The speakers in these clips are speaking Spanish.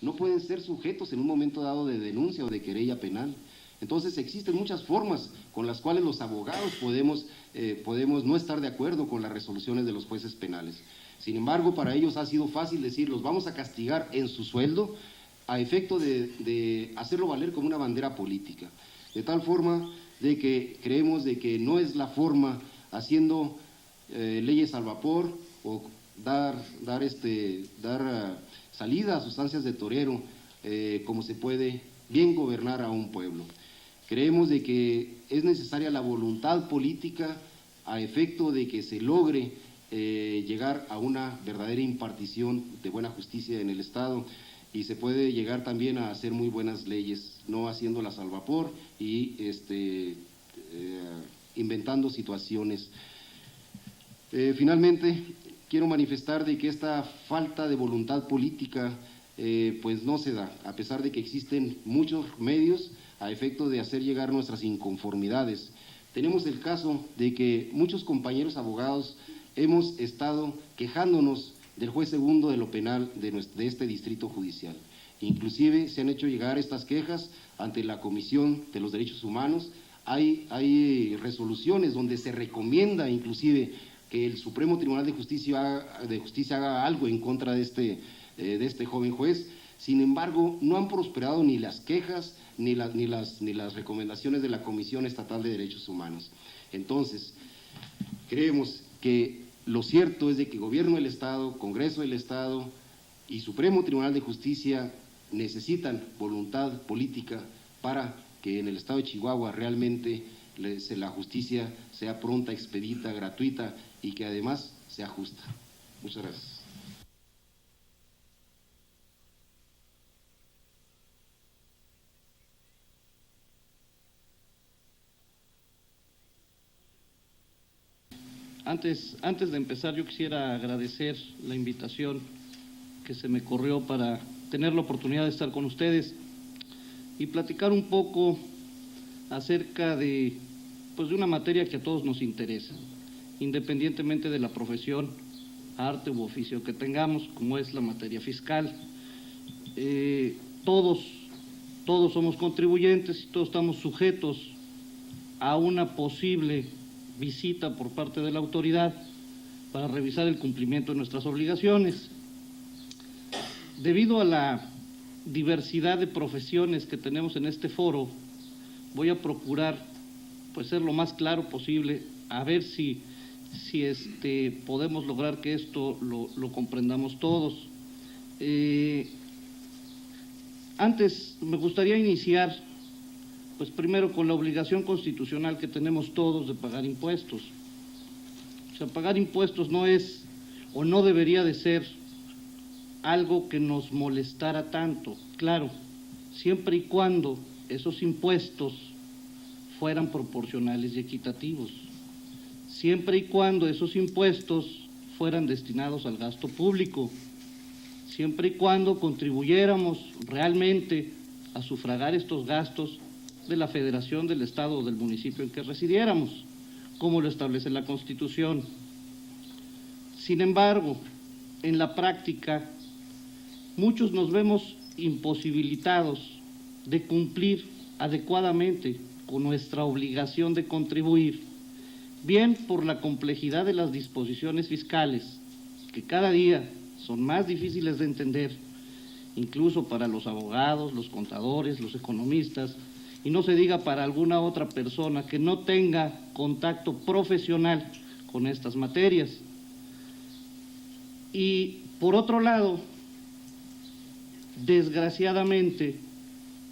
no pueden ser sujetos en un momento dado de denuncia o de querella penal. Entonces existen muchas formas con las cuales los abogados podemos no estar de acuerdo con las resoluciones de los jueces penales. Sin embargo, para ellos ha sido fácil decir, los vamos a castigar en su sueldo, a efecto de hacerlo valer como una bandera política. De tal forma de que creemos de que no es la forma haciendo leyes al vapor o dar salida a sustancias de torero como se puede bien gobernar a un pueblo. Creemos de que es necesaria la voluntad política a efecto de que se logre llegar a una verdadera impartición de buena justicia en el Estado, y se puede llegar también a hacer muy buenas leyes, no haciéndolas al vapor y inventando situaciones. Finalmente, quiero manifestar de que esta falta de voluntad política pues no se da, a pesar de que existen muchos medios a efecto de hacer llegar nuestras inconformidades. Tenemos el caso de que muchos compañeros abogados hemos estado quejándonos del juez segundo de lo penal de este distrito judicial. Inclusive se han hecho llegar estas quejas ante la Comisión de los Derechos Humanos. Hay resoluciones donde se recomienda inclusive que el Supremo Tribunal de Justicia haga algo en contra de este joven juez. Sin embargo, no han prosperado ni las quejas ni las recomendaciones de la Comisión Estatal de Derechos Humanos. Entonces, creemos que lo cierto es de que Gobierno del Estado, Congreso del Estado y Supremo Tribunal de Justicia necesitan voluntad política para que en el Estado de Chihuahua realmente la justicia sea pronta, expedita, gratuita y que además sea justa. Muchas gracias. Antes de empezar, yo quisiera agradecer la invitación que se me corrió para tener la oportunidad de estar con ustedes y platicar un poco acerca de una materia que a todos nos interesa, independientemente de la profesión, arte u oficio que tengamos, como es la materia fiscal. Todos somos contribuyentes y todos estamos sujetos a una posible visita por parte de la autoridad para revisar el cumplimiento de nuestras obligaciones. Debido a la diversidad de profesiones que tenemos en este foro, voy a procurar ser lo más claro posible, a ver si podemos lograr que esto lo comprendamos todos. Antes me gustaría iniciar primero con la obligación constitucional que tenemos todos de pagar impuestos. O sea, pagar impuestos no es o no debería de ser algo que nos molestara tanto. Claro, siempre y cuando esos impuestos fueran proporcionales y equitativos, siempre y cuando esos impuestos fueran destinados al gasto público, siempre y cuando contribuyéramos realmente a sufragar estos gastos de la Federación, del Estado o del municipio en que residiéramos, como lo establece la Constitución. Sin embargo, en la práctica, muchos nos vemos imposibilitados de cumplir adecuadamente con nuestra obligación de contribuir, bien por la complejidad de las disposiciones fiscales, que cada día son más difíciles de entender, incluso para los abogados, los contadores, los economistas, y no se diga para alguna otra persona que no tenga contacto profesional con estas materias. Y por otro lado, desgraciadamente,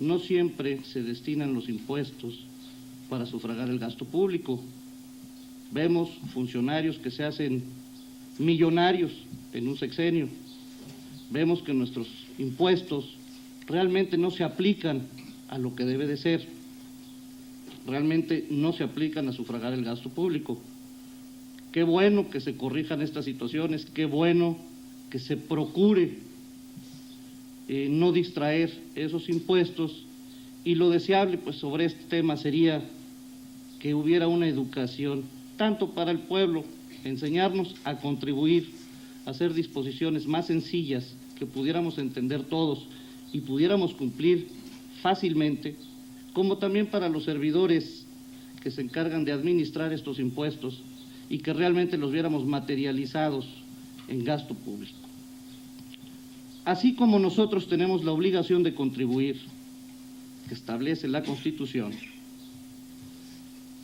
no siempre se destinan los impuestos para sufragar el gasto público. Vemos funcionarios que se hacen millonarios en un sexenio. Vemos que nuestros impuestos realmente no se aplican a lo que debe de ser, realmente no se aplican a sufragar el gasto público. Qué bueno que se corrijan estas situaciones, qué bueno que se procure no distraer esos impuestos, y lo deseable sobre este tema sería que hubiera una educación tanto para el pueblo, enseñarnos a contribuir, a hacer disposiciones más sencillas que pudiéramos entender todos, y pudiéramos cumplir fácilmente, como también para los servidores que se encargan de administrar estos impuestos y que realmente los viéramos materializados en gasto público. Así como nosotros tenemos la obligación de contribuir, que establece la Constitución,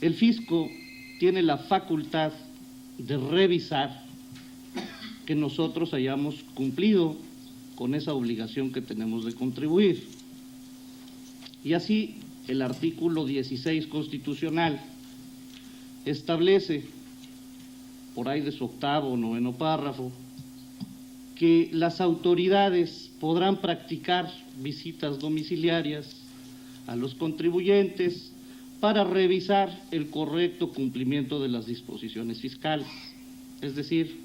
el fisco tiene la facultad de revisar que nosotros hayamos cumplido con esa obligación que tenemos de contribuir. Y así el artículo 16 constitucional establece, por ahí de su 8º o 9º párrafo, que las autoridades podrán practicar visitas domiciliarias a los contribuyentes para revisar el correcto cumplimiento de las disposiciones fiscales. Es decir,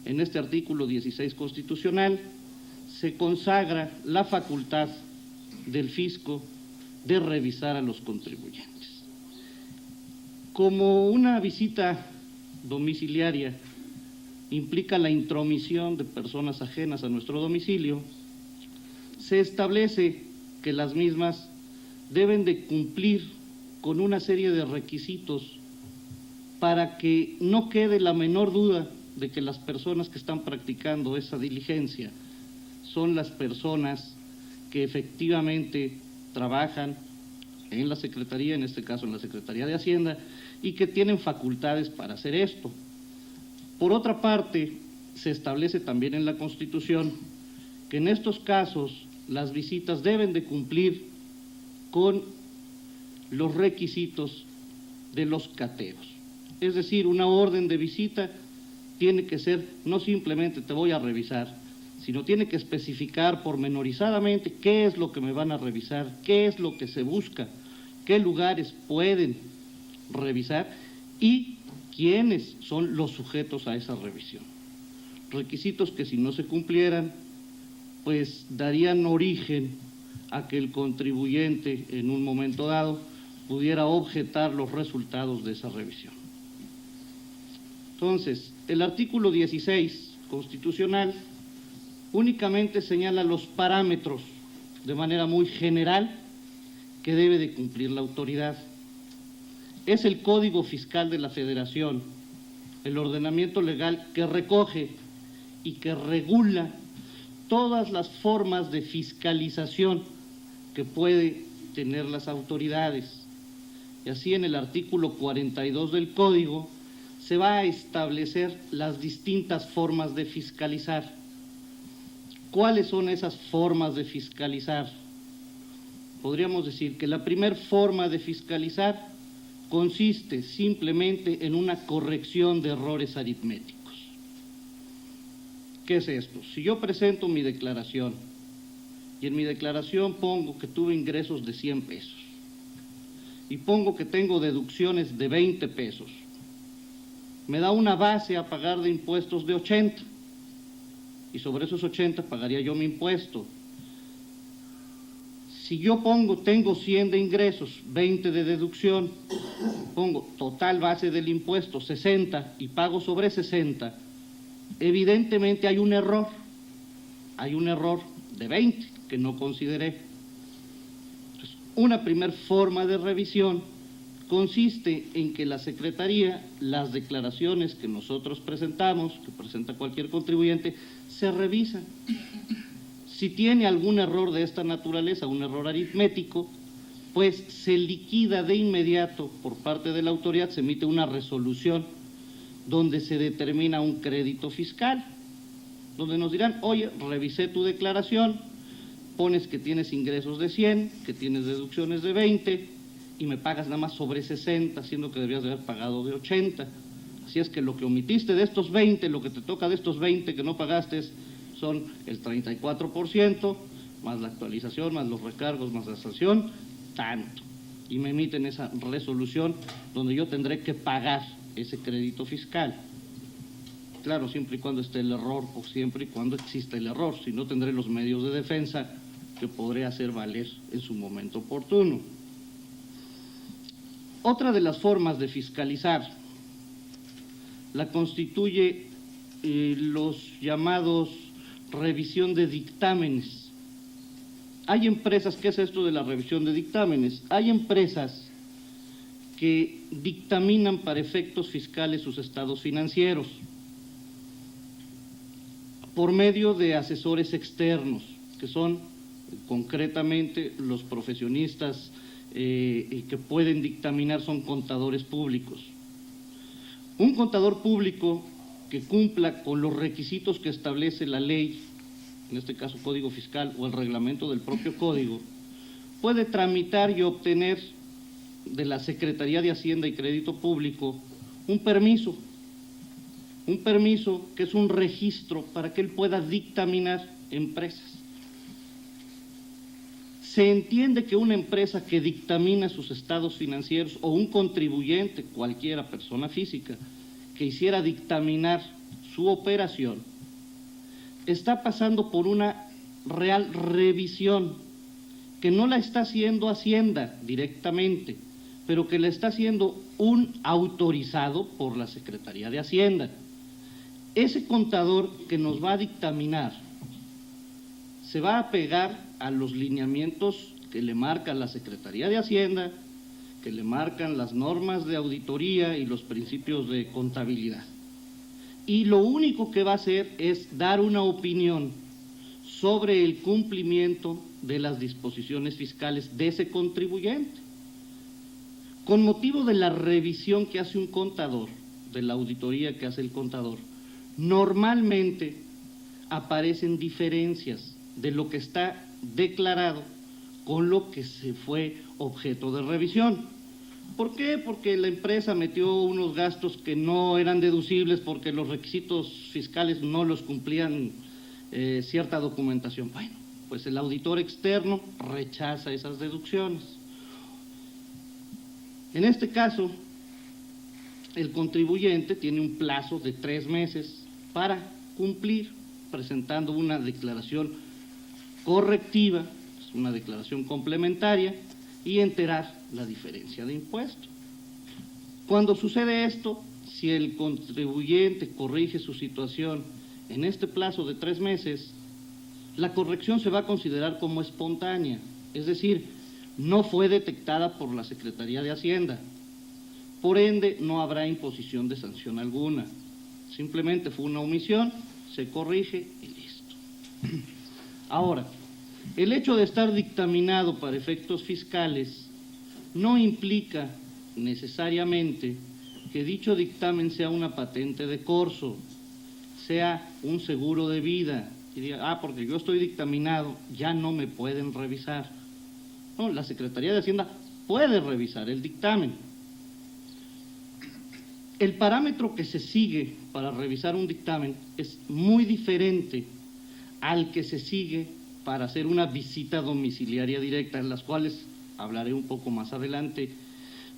en este artículo 16 constitucional se consagra la facultad del fisco de revisar a los contribuyentes. Como una visita domiciliaria implica la intromisión de personas ajenas a nuestro domicilio, se establece que las mismas deben de cumplir con una serie de requisitos para que no quede la menor duda de que las personas que están practicando esa diligencia son las personas que efectivamente trabajan en la Secretaría, en este caso en la Secretaría de Hacienda, y que tienen facultades para hacer esto. Por otra parte, se establece también en la Constitución que en estos casos las visitas deben de cumplir con los requisitos de los cateos. Es decir, una orden de visita tiene que ser no simplemente te voy a revisar, sino tiene que especificar pormenorizadamente qué es lo que me van a revisar, qué es lo que se busca, qué lugares pueden revisar y quiénes son los sujetos a esa revisión. Requisitos que si no se cumplieran, pues darían origen a que el contribuyente en un momento dado pudiera objetar los resultados de esa revisión. Entonces, el artículo 16 constitucional únicamente señala los parámetros de manera muy general que debe de cumplir la autoridad. Es el Código Fiscal de la Federación, el ordenamiento legal que recoge y que regula todas las formas de fiscalización que puede tener las autoridades. Y así en el artículo 42 del Código se va a establecer las distintas formas de fiscalizar. ¿Cuáles son esas formas de fiscalizar? Podríamos decir que la primera forma de fiscalizar consiste simplemente en una corrección de errores aritméticos. ¿Qué es esto? Si yo presento mi declaración y en mi declaración pongo que tuve ingresos de 100 pesos y pongo que tengo deducciones de 20 pesos, me da una base a pagar de impuestos de 80 y sobre esos 80 pagaría yo mi impuesto. Si yo tengo 100 de ingresos, 20 de deducción, pongo total base del impuesto 60 y pago sobre 60, evidentemente hay un error de 20 que no consideré. Entonces, una primera forma de revisión consiste en que la Secretaría, las declaraciones que nosotros presentamos, que presenta cualquier contribuyente, se revisan. Si tiene algún error de esta naturaleza, un error aritmético, pues se liquida de inmediato por parte de la autoridad, se emite una resolución donde se determina un crédito fiscal, donde nos dirán, oye, revisé tu declaración, pones que tienes ingresos de 100, que tienes deducciones de 20 y me pagas nada más sobre 60, siendo que debías de haber pagado de 80. Así es que lo que omitiste de estos 20, lo que te toca de estos 20 que no pagaste son el 34%, más la actualización, más los recargos, más la sanción, tanto. Y me emiten esa resolución donde yo tendré que pagar ese crédito fiscal. Claro, siempre y cuando esté el error o siempre y cuando exista el error, si no tendré los medios de defensa que podré hacer valer en su momento oportuno. Otra de las formas de fiscalizar la constituye los llamados revisión de dictámenes. Hay empresas, ¿qué es esto de la revisión de dictámenes? Hay empresas que dictaminan para efectos fiscales sus estados financieros por medio de asesores externos, que son concretamente los profesionistas que pueden dictaminar, son contadores públicos. Un contador público que cumpla con los requisitos que establece la ley, en este caso Código Fiscal o el reglamento del propio Código, puede tramitar y obtener de la Secretaría de Hacienda y Crédito Público un permiso que es un registro para que él pueda dictaminar empresas. Se entiende que una empresa que dictamina sus estados financieros o un contribuyente, cualquiera persona física, que hiciera dictaminar su operación, está pasando por una real revisión, que no la está haciendo Hacienda directamente, pero que la está haciendo un autorizado por la Secretaría de Hacienda. Ese contador que nos va a dictaminar se va a pegar a los lineamientos que le marca la Secretaría de Hacienda, que le marcan las normas de auditoría y los principios de contabilidad. Y lo único que va a hacer es dar una opinión sobre el cumplimiento de las disposiciones fiscales de ese contribuyente. Con motivo de la revisión que hace un contador, de la auditoría que hace el contador, normalmente aparecen diferencias de lo que está declarado con lo que se fue objeto de revisión. ¿Por qué? Porque la empresa metió unos gastos que no eran deducibles porque los requisitos fiscales no los cumplían cierta documentación. Bueno, pues el auditor externo rechaza esas deducciones. En este caso, el contribuyente tiene un plazo de 3 meses para cumplir presentando una declaración correctiva, una declaración complementaria y enterar la diferencia de impuesto. Cuando sucede esto, si el contribuyente corrige su situación en este plazo de 3 meses, la corrección se va a considerar como espontánea, es decir, no fue detectada por la Secretaría de Hacienda. Por ende, no habrá imposición de sanción alguna. Simplemente fue una omisión, se corrige y listo. Ahora, el hecho de estar dictaminado para efectos fiscales no implica necesariamente que dicho dictamen sea una patente de corso, sea un seguro de vida, y diga, porque yo estoy dictaminado, ya no me pueden revisar. No, la Secretaría de Hacienda puede revisar el dictamen. El parámetro que se sigue para revisar un dictamen es muy diferente al que se sigue para hacer una visita domiciliaria directa, en las cuales hablaré un poco más adelante,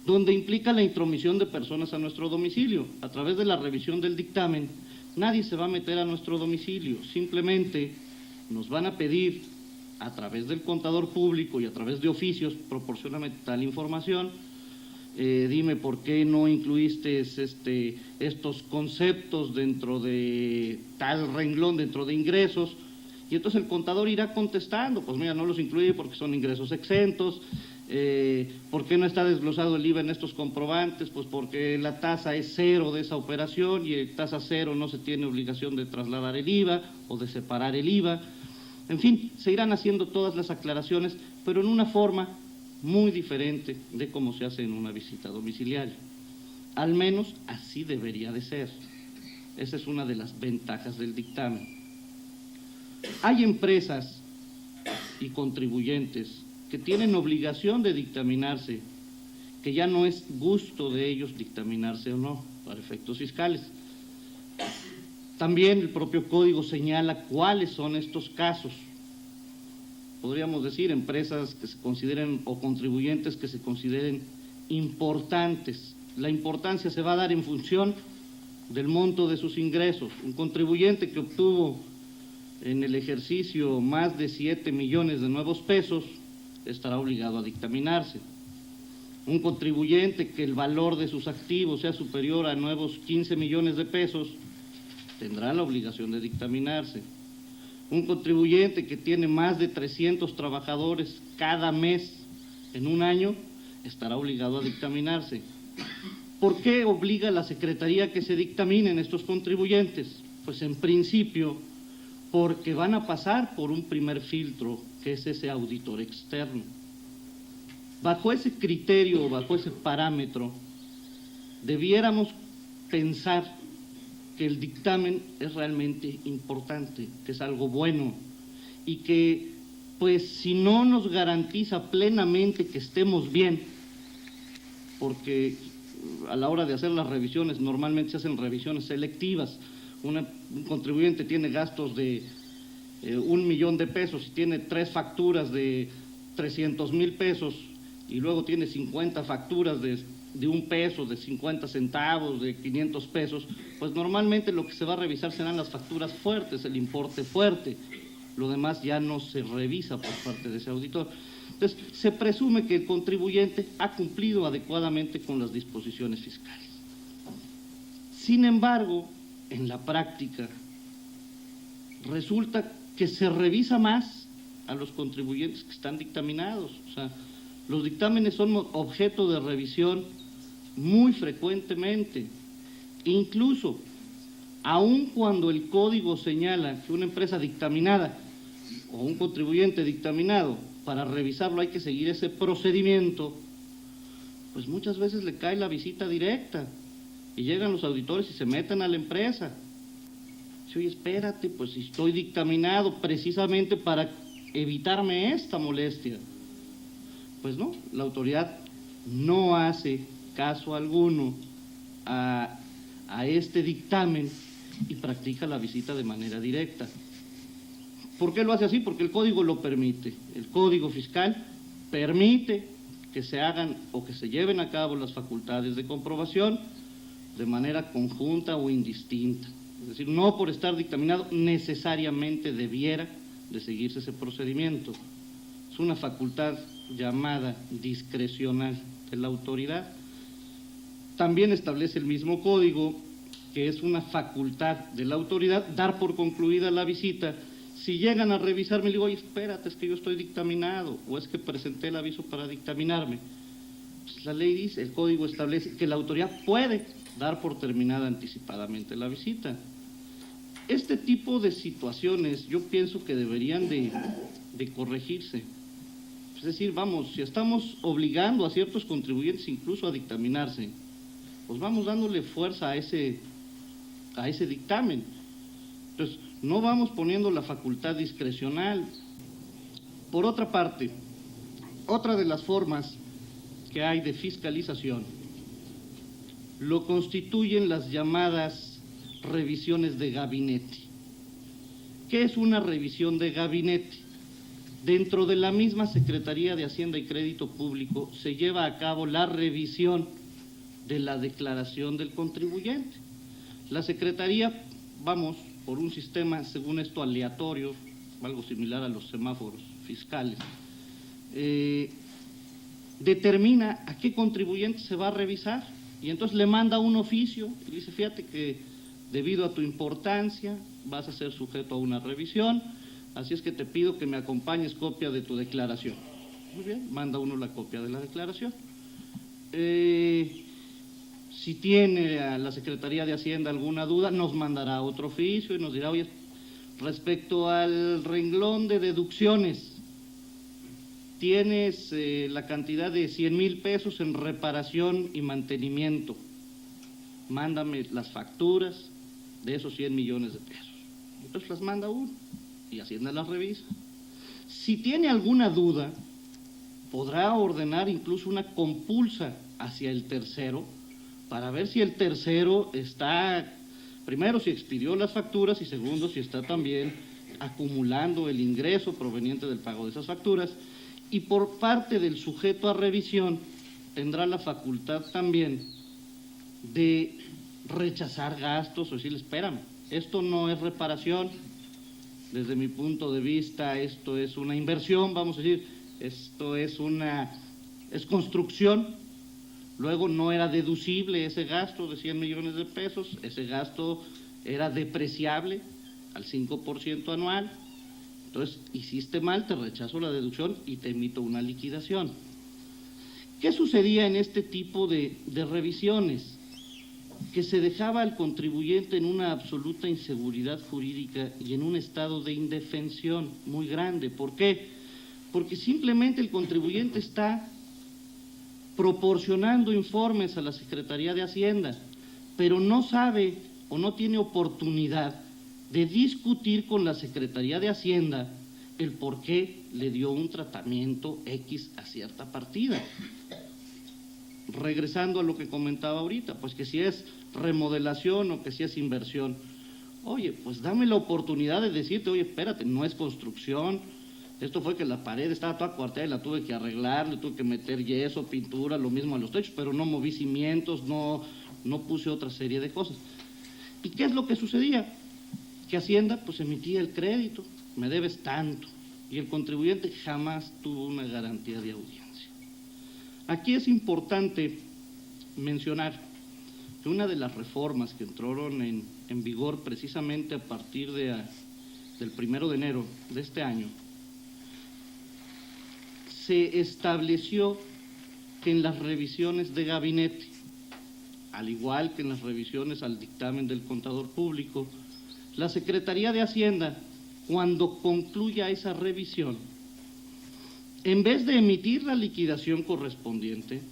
donde implica la intromisión de personas a nuestro domicilio. A través de la revisión del dictamen, nadie se va a meter a nuestro domicilio, simplemente nos van a pedir a través del contador público y a través de oficios, proporcióname tal información, dime por qué no incluiste estos conceptos dentro de tal renglón, dentro de ingresos, y entonces el contador irá contestando, pues mira, no los incluye porque son ingresos exentos. ¿Por qué no está desglosado el IVA en estos comprobantes? Pues porque la tasa es 0 de esa operación y en tasa 0 no se tiene obligación de trasladar el IVA o de separar el IVA. En fin, se irán haciendo todas las aclaraciones, pero en una forma muy diferente de cómo se hace en una visita domiciliaria. Al menos así debería de ser. Esa es una de las ventajas del dictamen. Hay empresas y contribuyentes que tienen obligación de dictaminarse, que ya no es gusto de ellos dictaminarse o no, para efectos fiscales. También el propio código señala cuáles son estos casos. Podríamos decir empresas que se consideren o contribuyentes que se consideren importantes. La importancia se va a dar en función del monto de sus ingresos. Un contribuyente que obtuvo en el ejercicio más de 7 millones de nuevos pesos estará obligado a dictaminarse. Un contribuyente que el valor de sus activos sea superior a nuevos 15 millones de pesos tendrá la obligación de dictaminarse. Un contribuyente que tiene más de 300 trabajadores cada mes en un año estará obligado a dictaminarse. ¿Por qué obliga la Secretaría que se dictaminen estos contribuyentes? Pues en principio porque van a pasar por un primer filtro, que es ese auditor externo. Bajo ese criterio, bajo ese parámetro, debiéramos pensar que el dictamen es realmente importante, que es algo bueno y que, pues, si no nos garantiza plenamente que estemos bien, porque a la hora de hacer las revisiones normalmente se hacen revisiones selectivas. Un contribuyente tiene gastos de 1 millón de pesos y tiene 3 facturas de 300,000 pesos y luego tiene 50 facturas de 1 peso, de 50 centavos, de 500 pesos, pues normalmente lo que se va a revisar serán las facturas fuertes, el importe fuerte. Lo demás ya no se revisa por parte de ese auditor. Entonces, se presume que el contribuyente ha cumplido adecuadamente con las disposiciones fiscales. Sin embargo, en la práctica, resulta que se revisa más a los contribuyentes que están dictaminados. O sea, los dictámenes son objeto de revisión muy frecuentemente. Incluso, aun cuando el código señala que una empresa dictaminada o un contribuyente dictaminado, para revisarlo hay que seguir ese procedimiento, pues muchas veces le cae la visita directa y llegan los auditores y se meten a la empresa. Dice, oye, espérate, pues si estoy dictaminado precisamente para evitarme esta molestia. Pues no, la autoridad no hace caso alguno a este dictamen y practica la visita de manera directa. ¿Por qué lo hace así? Porque el código lo permite. El código fiscal permite que se hagan o que se lleven a cabo las facultades de comprobación de manera conjunta o indistinta. Es decir, no por estar dictaminado necesariamente debiera de seguirse ese procedimiento. Es una facultad llamada discrecional de la autoridad. También establece el mismo código que es una facultad de la autoridad dar por concluida la visita. Si llegan a revisarme, le digo, oye, espérate, es que yo estoy dictaminado, o es que presenté el aviso para dictaminarme. Pues la ley dice, el código establece que la autoridad puede dar por terminada anticipadamente la visita. Este tipo de situaciones yo pienso que deberían de corregirse. Es decir, vamos, si estamos obligando a ciertos contribuyentes incluso a dictaminarse, pues vamos dándole fuerza a ese dictamen. Entonces, no vamos poniendo la facultad discrecional. Por otra parte, otra de las formas que hay de fiscalización lo constituyen las llamadas revisiones de gabinete. ¿Qué es una revisión de gabinete? Dentro de la misma Secretaría de Hacienda y Crédito Público se lleva a cabo la revisión de la declaración del contribuyente. La Secretaría, vamos, por un sistema, según esto, aleatorio, algo similar a los semáforos fiscales, determina a qué contribuyente se va a revisar y entonces le manda un oficio y dice, fíjate que debido a tu importancia vas a ser sujeto a una revisión, así es que te pido que me acompañes copia de tu declaración. Muy bien, manda uno la copia de la declaración. Si tiene a la Secretaría de Hacienda alguna duda, nos mandará otro oficio y nos dirá, oye, respecto al renglón de deducciones, tienes la cantidad de 100,000 pesos en reparación y mantenimiento. Mándame las facturas de esos 100 millones de pesos. Entonces las manda uno y Hacienda las revisa. Si tiene alguna duda, podrá ordenar incluso una compulsa hacia el tercero para ver si el tercero está, primero, si expidió las facturas y segundo, si está también acumulando el ingreso proveniente del pago de esas facturas. Y por parte del sujeto a revisión tendrá la facultad también de rechazar gastos o decirle, espérame, esto no es reparación, desde mi punto de vista esto es una inversión, vamos a decir, esto es construcción, luego no era deducible ese gasto de 100 millones de pesos, ese gasto era depreciable al 5% anual, Entonces, hiciste mal, te rechazo la deducción y te emito una liquidación. ¿Qué sucedía en este tipo de revisiones? Que se dejaba al contribuyente en una absoluta inseguridad jurídica y en un estado de indefensión muy grande. ¿Por qué? Porque simplemente el contribuyente está proporcionando informes a la Secretaría de Hacienda, pero no sabe o no tiene oportunidad de discutir con la Secretaría de Hacienda el por qué le dio un tratamiento X a cierta partida. Regresando a lo que comentaba ahorita, pues que si es remodelación o que si es inversión. Oye, pues dame la oportunidad de decirte, oye, espérate, no es construcción, esto fue que la pared estaba toda cuarteada y la tuve que arreglar, le tuve que meter yeso, pintura, lo mismo a los techos, pero no moví cimientos, no puse otra serie de cosas. ¿Y qué es lo que sucedía? Que Hacienda pues emitía el crédito, me debes tanto, y el contribuyente jamás tuvo una garantía de audiencia. Aquí es importante mencionar que una de las reformas que entraron en vigor precisamente a partir del 1 de enero de este año, se estableció que en las revisiones de gabinete, al igual que en las revisiones al dictamen del contador público, la Secretaría de Hacienda, cuando concluya esa revisión, en vez de emitir la liquidación correspondiente,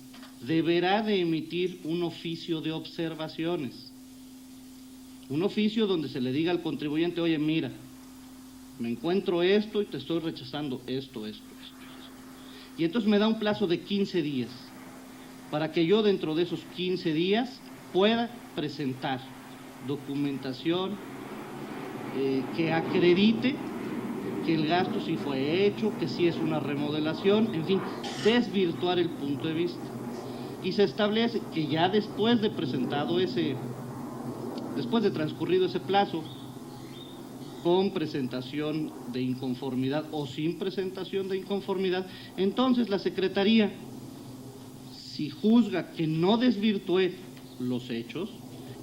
deberá de emitir un oficio de observaciones. Un oficio donde se le diga al contribuyente, oye, mira, me encuentro esto y te estoy rechazando esto. Y entonces me da un plazo de 15 días para que yo dentro de esos 15 días pueda presentar documentación que acredite que el gasto sí fue hecho, que sí es una remodelación, en fin, desvirtuar el punto de vista. Y se establece que ya después de transcurrido ese plazo, con presentación de inconformidad o sin presentación de inconformidad, entonces la Secretaría, si juzga que no desvirtué los hechos,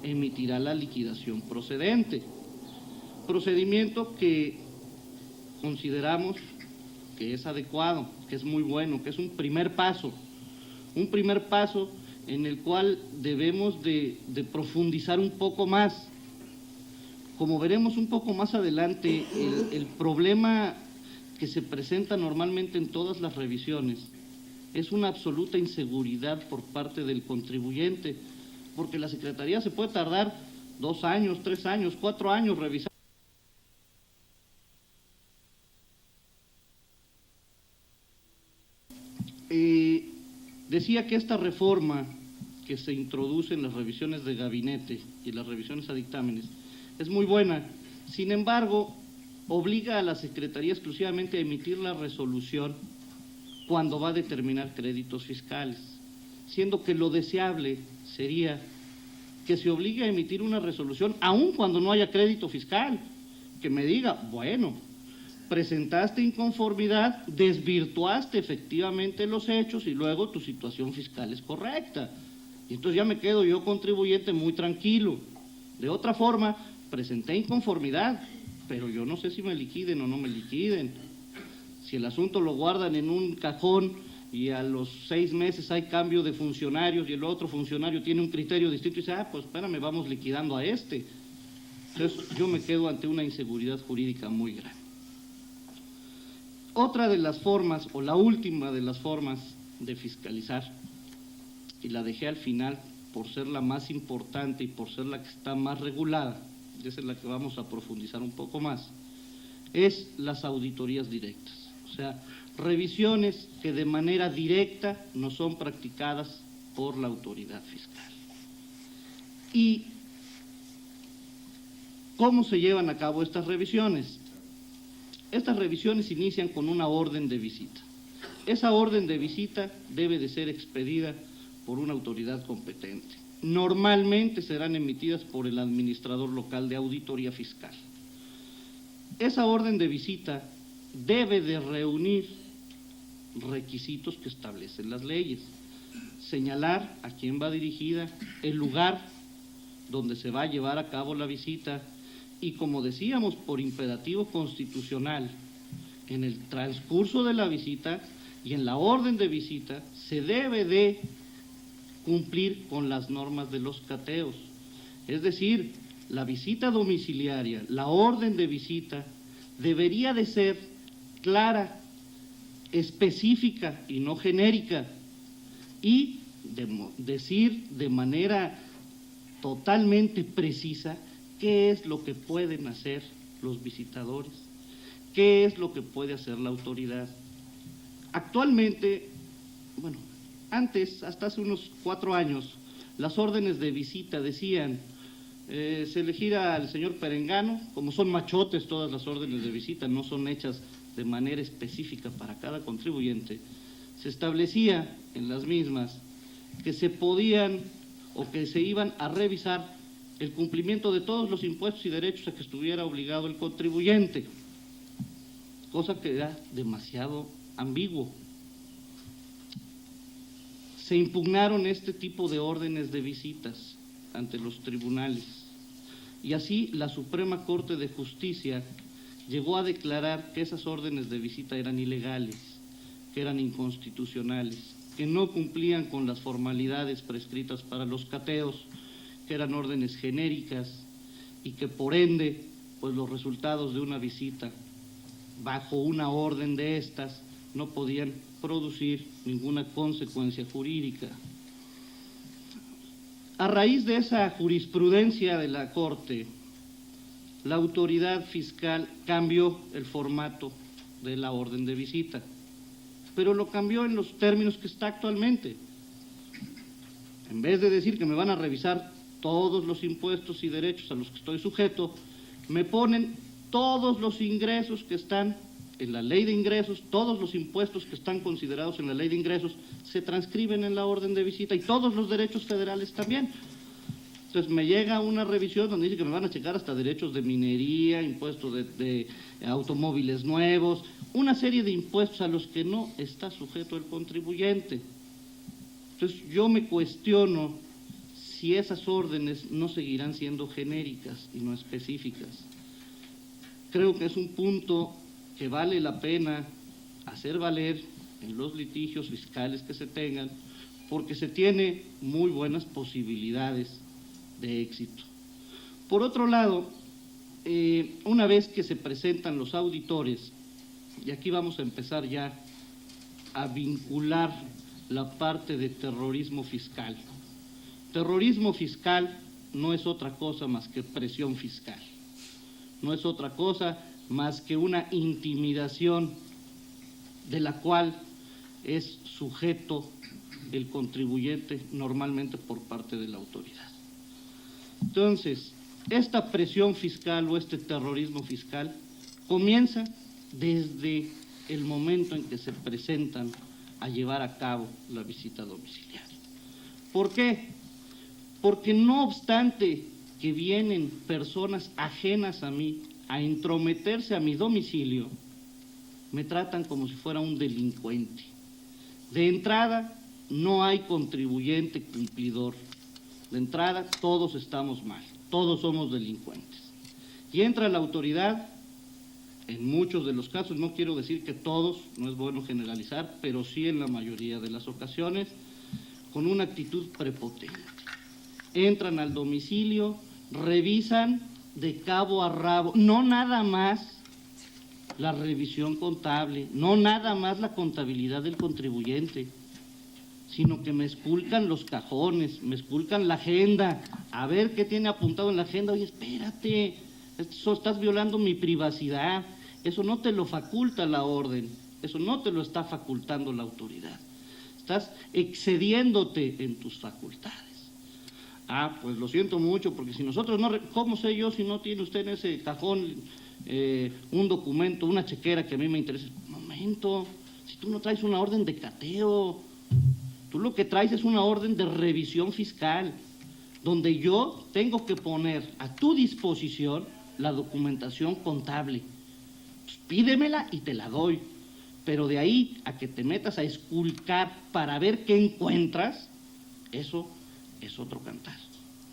emitirá la liquidación procedente. Procedimiento que consideramos que es adecuado, que es muy bueno, que es un primer paso en el cual debemos de profundizar un poco más. Como veremos un poco más adelante, el problema que se presenta normalmente en todas las revisiones es una absoluta inseguridad por parte del contribuyente, porque la Secretaría se puede tardar 2 años, 3 años, 4 años revisando. Decía que esta reforma que se introduce en las revisiones de gabinete y las revisiones a dictámenes es muy buena. Sin embargo, obliga a la Secretaría exclusivamente a emitir la resolución cuando va a determinar créditos fiscales, siendo que lo deseable sería que se obligue a emitir una resolución aun cuando no haya crédito fiscal, que me diga, bueno, presentaste inconformidad, desvirtuaste efectivamente los hechos y luego tu situación fiscal es correcta. Y entonces ya me quedo yo contribuyente muy tranquilo. De otra forma, presenté inconformidad, pero yo no sé si me liquiden o no me liquiden. Si el asunto lo guardan en un cajón y a los 6 meses hay cambio de funcionarios y el otro funcionario tiene un criterio distinto y dice, pues espérame, vamos liquidando a este. Entonces yo me quedo ante una inseguridad jurídica muy grande. Otra de las formas, o la última de las formas de fiscalizar, y la dejé al final por ser la más importante y por ser la que está más regulada, y esa es la que vamos a profundizar un poco más, es las auditorías directas. O sea, revisiones que de manera directa no son practicadas por la autoridad fiscal. ¿Y cómo se llevan a cabo estas revisiones? Estas revisiones inician con una orden de visita. Esa orden de visita debe de ser expedida por una autoridad competente. Normalmente serán emitidas por el administrador local de auditoría fiscal. Esa orden de visita debe de reunir requisitos que establecen las leyes. Señalar a quién va dirigida, el lugar donde se va a llevar a cabo la visita y, como decíamos, por imperativo constitucional, en el transcurso de la visita y en la orden de visita se debe de cumplir con las normas de los cateos. Es decir, la visita domiciliaria, la orden de visita, debería de ser clara, específica y no genérica, y decir de manera totalmente precisa qué es lo que pueden hacer los visitadores, qué es lo que puede hacer la autoridad. Actualmente, bueno, antes, hasta hace unos 4 años, las órdenes de visita decían, se elegirá al señor Perengano, como son machotes todas las órdenes de visita, no son hechas de manera específica para cada contribuyente, se establecía en las mismas que se podían o que se iban a revisar el cumplimiento de todos los impuestos y derechos a que estuviera obligado el contribuyente, cosa que era demasiado ambiguo. Se impugnaron este tipo de órdenes de visitas ante los tribunales y así la Suprema Corte de Justicia llegó a declarar que esas órdenes de visita eran ilegales, que eran inconstitucionales, que no cumplían con las formalidades prescritas para los cateos, que eran órdenes genéricas y que por ende, pues los resultados de una visita bajo una orden de estas no podían producir ninguna consecuencia jurídica. A raíz de esa jurisprudencia de la Corte, la autoridad fiscal cambió el formato de la orden de visita, pero lo cambió en los términos que está actualmente. En vez de decir que me van a revisar todos los impuestos y derechos a los que estoy sujeto, me ponen todos los ingresos que están en la ley de ingresos, todos los impuestos que están considerados en la ley de ingresos se transcriben en la orden de visita y todos los derechos federales también. Entonces me llega una revisión donde dice que me van a checar hasta derechos de minería, impuestos de automóviles nuevos, una serie de impuestos a los que no está sujeto el contribuyente. Entonces yo me cuestiono si esas órdenes no seguirán siendo genéricas y no específicas. Creo que es un punto que vale la pena hacer valer en los litigios fiscales que se tengan, porque se tiene muy buenas posibilidades de éxito. Por otro lado, una vez que se presentan los auditores, y aquí vamos a empezar ya a vincular la parte de terrorismo fiscal. Terrorismo fiscal no es otra cosa más que presión fiscal, no es otra cosa más que una intimidación de la cual es sujeto el contribuyente normalmente por parte de la autoridad. Entonces, esta presión fiscal o este terrorismo fiscal comienza desde el momento en que se presentan a llevar a cabo la visita domiciliaria. ¿Por qué? Porque no obstante que vienen personas ajenas a mí a entrometerse a mi domicilio, me tratan como si fuera un delincuente. De entrada, no hay contribuyente cumplidor. De entrada, todos estamos mal, todos somos delincuentes. Y entra la autoridad, en muchos de los casos, no quiero decir que todos, no es bueno generalizar, pero sí en la mayoría de las ocasiones, con una actitud prepotente. Entran al domicilio, revisan de cabo a rabo, no nada más la revisión contable, no nada más la contabilidad del contribuyente, sino que me esculcan los cajones, me esculcan la agenda, a ver qué tiene apuntado en la agenda. Oye, espérate, estás violando mi privacidad, eso no te lo faculta la orden, eso no te lo está facultando la autoridad, estás excediéndote en tus facultades. Ah, pues lo siento mucho, porque si nosotros no... ¿Cómo sé yo si no tiene usted en ese cajón un documento, una chequera que a mí me interesa? Un momento, si tú no traes una orden de cateo, tú lo que traes es una orden de revisión fiscal, donde yo tengo que poner a tu disposición la documentación contable. Pues pídemela y te la doy, pero de ahí a que te metas a esculcar para ver qué encuentras, eso es otro cantar,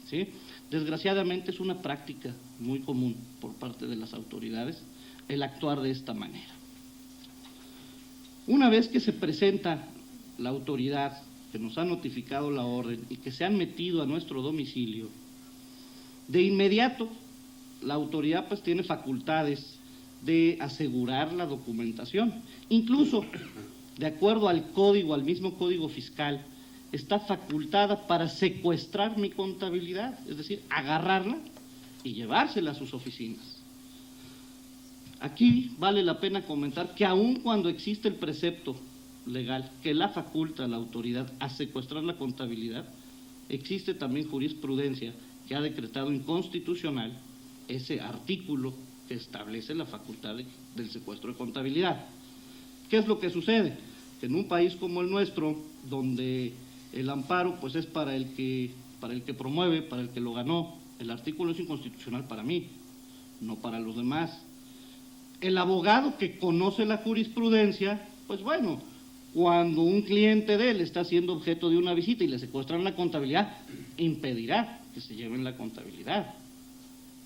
¿sí? Desgraciadamente es una práctica muy común por parte de las autoridades el actuar de esta manera. Una vez que se presenta la autoridad que nos ha notificado la orden y que se han metido a nuestro domicilio, de inmediato la autoridad pues tiene facultades de asegurar la documentación. Incluso, de acuerdo al código, al mismo código fiscal, está facultada para secuestrar mi contabilidad, es decir, agarrarla y llevársela a sus oficinas. Aquí vale la pena comentar que aun cuando existe el precepto legal que la faculta a la autoridad a secuestrar la contabilidad, existe también jurisprudencia que ha decretado inconstitucional ese artículo que establece la facultad del secuestro de contabilidad. ¿Qué es lo que sucede? Que en un país como el nuestro, donde el amparo pues es para el que promueve, para el que lo ganó, el artículo es inconstitucional para mí, no para los demás. El abogado que conoce la jurisprudencia, pues bueno, cuando un cliente de él está siendo objeto de una visita y le secuestran la contabilidad, impedirá que se lleven la contabilidad.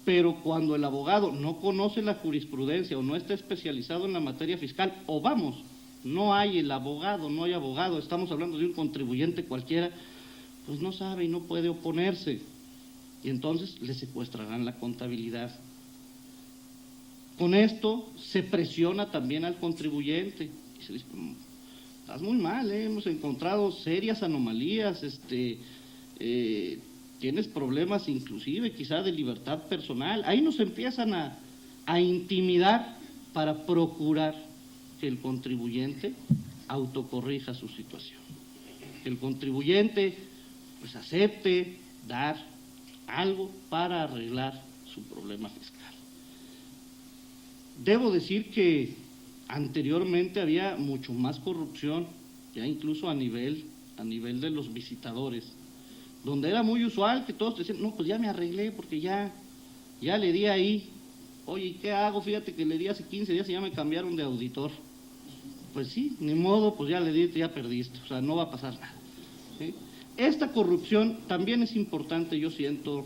Pero cuando el abogado no conoce la jurisprudencia o no está especializado en la materia fiscal, o vamos, no hay el abogado, no hay abogado, estamos hablando de un contribuyente cualquiera, pues no sabe y no puede oponerse. Y entonces le secuestrarán la contabilidad. Con esto se presiona también al contribuyente. Y se dice, estás muy mal, hemos encontrado serias anomalías, tienes problemas inclusive quizá de libertad personal. Ahí nos empiezan a intimidar para procurar que el contribuyente autocorrija su situación. Que el contribuyente pues acepte dar algo para arreglar su problema fiscal. Debo decir que anteriormente había mucho más corrupción, ya incluso a nivel de los visitadores, donde era muy usual que todos decían, no, pues ya me arreglé porque ya le di ahí. Oye, ¿qué hago? Fíjate que le di hace 15 días y ya me cambiaron de auditor. Pues sí, ni modo, pues ya le di, ya perdiste, o sea, no va a pasar nada. ¿Sí? Esta corrupción también es importante, yo siento,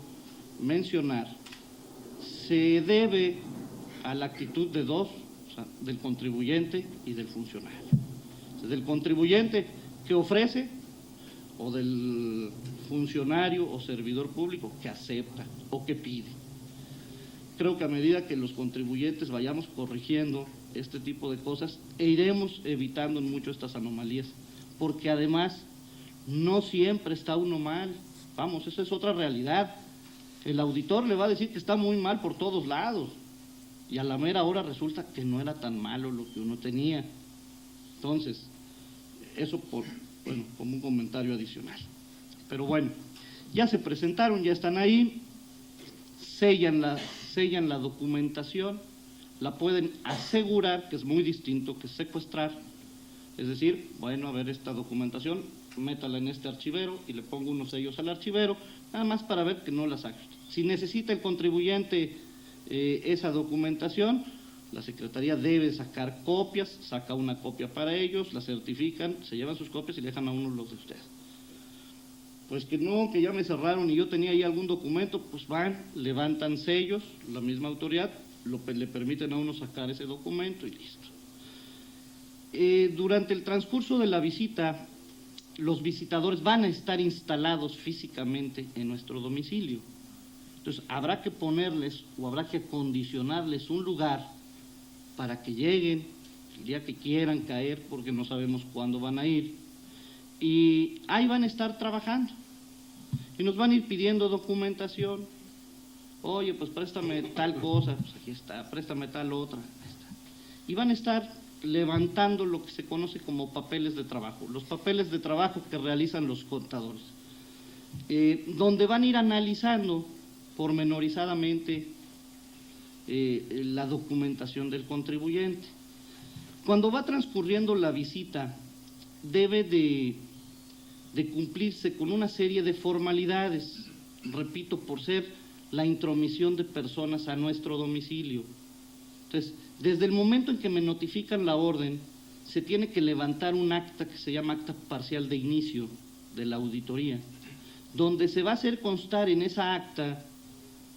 mencionar. Se debe a la actitud de dos, o sea, del contribuyente y del funcionario. O sea, del contribuyente que ofrece o del funcionario o servidor público que acepta o que pide. Creo que a medida que los contribuyentes vayamos corrigiendo este tipo de cosas, iremos evitando mucho estas anomalías, porque además no siempre está uno mal. Vamos, esa es otra realidad. El auditor le va a decir que está muy mal por todos lados, y a la mera hora resulta que no era tan malo lo que uno tenía. Entonces, eso como un comentario adicional. Pero bueno, ya se presentaron, ya están ahí, sellan la documentación, la pueden asegurar, que es muy distinto que secuestrar. Es decir, bueno, a ver esta documentación, métala en este archivero y le pongo unos sellos al archivero, nada más para ver que no la saque. Si necesita el contribuyente esa documentación, la Secretaría debe sacar copias, saca una copia para ellos, la certifican, se llevan sus copias y le dejan a uno los de ustedes. Pues que no, que ya me cerraron y yo tenía ahí algún documento, pues van, levantan sellos, la misma autoridad, le permiten a uno sacar ese documento y listo. Durante el transcurso de la visita, los visitadores van a estar instalados físicamente en nuestro domicilio. Entonces, habrá que ponerles o habrá que acondicionarles un lugar para que lleguen el día que quieran caer, porque no sabemos cuándo van a ir. Y ahí van a estar trabajando. Y nos van a ir pidiendo documentación. Oye, pues préstame tal cosa, pues aquí está, préstame tal otra. Ahí está. Y van a estar levantando lo que se conoce como papeles de trabajo, los papeles de trabajo que realizan los contadores, donde van a ir analizando pormenorizadamente la documentación del contribuyente. Cuando va transcurriendo la visita, debe de cumplirse con una serie de formalidades, repito, por ser la intromisión de personas a nuestro domicilio. Entonces, desde el momento en que me notifican la orden, se tiene que levantar un acta que se llama acta parcial de inicio de la auditoría, donde se va a hacer constar en esa acta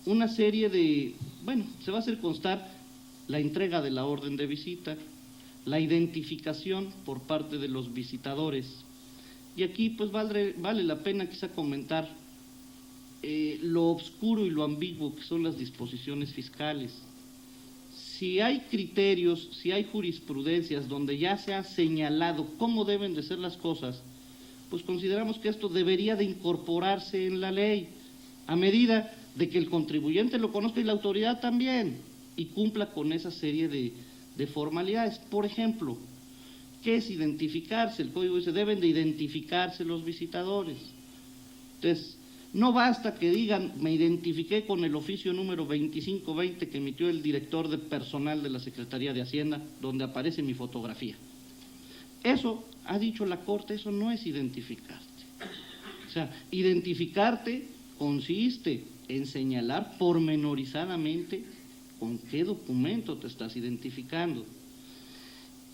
una serie de, se va a hacer constar la entrega de la orden de visita, la identificación por parte de los visitadores. Y aquí pues vale la pena quizá comentar lo oscuro y lo ambiguo que son las disposiciones fiscales. Si hay criterios, si hay jurisprudencias donde ya se ha señalado cómo deben de ser las cosas, pues consideramos que esto debería de incorporarse en la ley, a medida de que el contribuyente lo conozca y la autoridad también, y cumpla con esa serie de formalidades. Por ejemplo, ¿qué es identificarse? El código dice, deben de identificarse los visitadores. Entonces, no basta que digan, me identifiqué con el oficio número 2520 que emitió el director de personal de la Secretaría de Hacienda, donde aparece mi fotografía. Eso, ha dicho la Corte, eso no es identificarte. O sea, identificarte consiste en señalar pormenorizadamente con qué documento te estás identificando.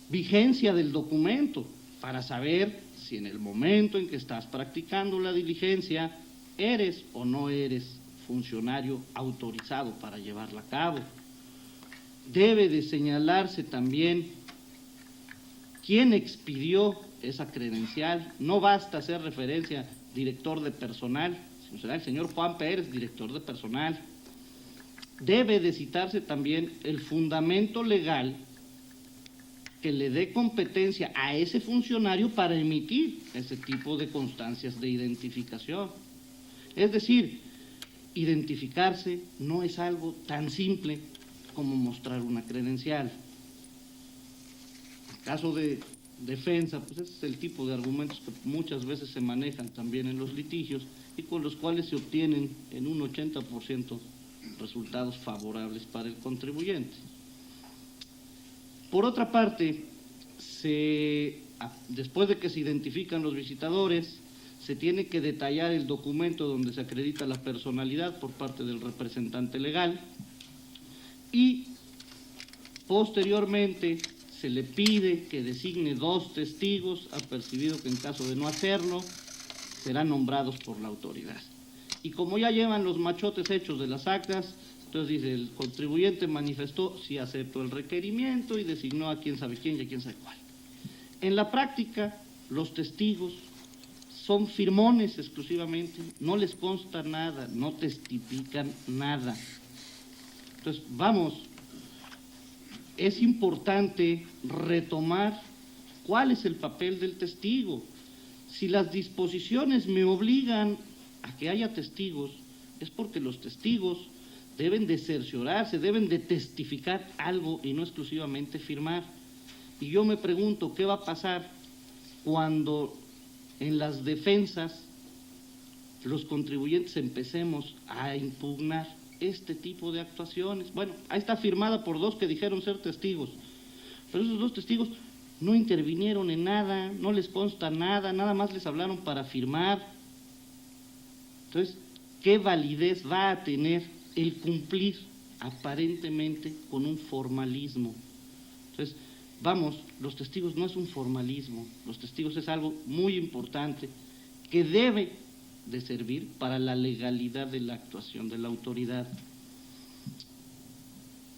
Vigencia del documento, para saber si en el momento en que estás practicando la diligencia eres o no eres funcionario autorizado para llevarla a cabo. Debe de señalarse también quién expidió esa credencial. No basta hacer referencia director de personal, sino será el señor Juan Pérez, director de personal. Debe de citarse también el fundamento legal que le dé competencia a ese funcionario para emitir ese tipo de constancias de identificación. Es decir, identificarse no es algo tan simple como mostrar una credencial. En caso de defensa, pues ese es el tipo de argumentos que muchas veces se manejan también en los litigios y con los cuales se obtienen en un 80% resultados favorables para el contribuyente. Por otra parte, después de que se identifican los visitadores, se tiene que detallar el documento donde se acredita la personalidad por parte del representante legal y posteriormente se le pide que designe 2 testigos, apercibido que en caso de no hacerlo serán nombrados por la autoridad. Y como ya llevan los machotes hechos de las actas, entonces dice, el contribuyente manifestó si aceptó el requerimiento y designó a quién sabe quién y a quién sabe cuál. En la práctica, los testigos son firmones exclusivamente, no les consta nada, no testifican nada. Entonces, vamos, es importante retomar cuál es el papel del testigo. Si las disposiciones me obligan a que haya testigos, es porque los testigos deben de cerciorarse, deben de testificar algo y no exclusivamente firmar. Y yo me pregunto, ¿qué va a pasar cuando en las defensas los contribuyentes empecemos a impugnar este tipo de actuaciones? Bueno, ahí está firmada por 2 que dijeron ser testigos, pero esos 2 testigos no intervinieron en nada, no les consta nada, nada más les hablaron para firmar. Entonces, ¿qué validez va a tener el cumplir aparentemente con un formalismo? Entonces, vamos, los testigos no es un formalismo, los testigos es algo muy importante que debe de servir para la legalidad de la actuación de la autoridad.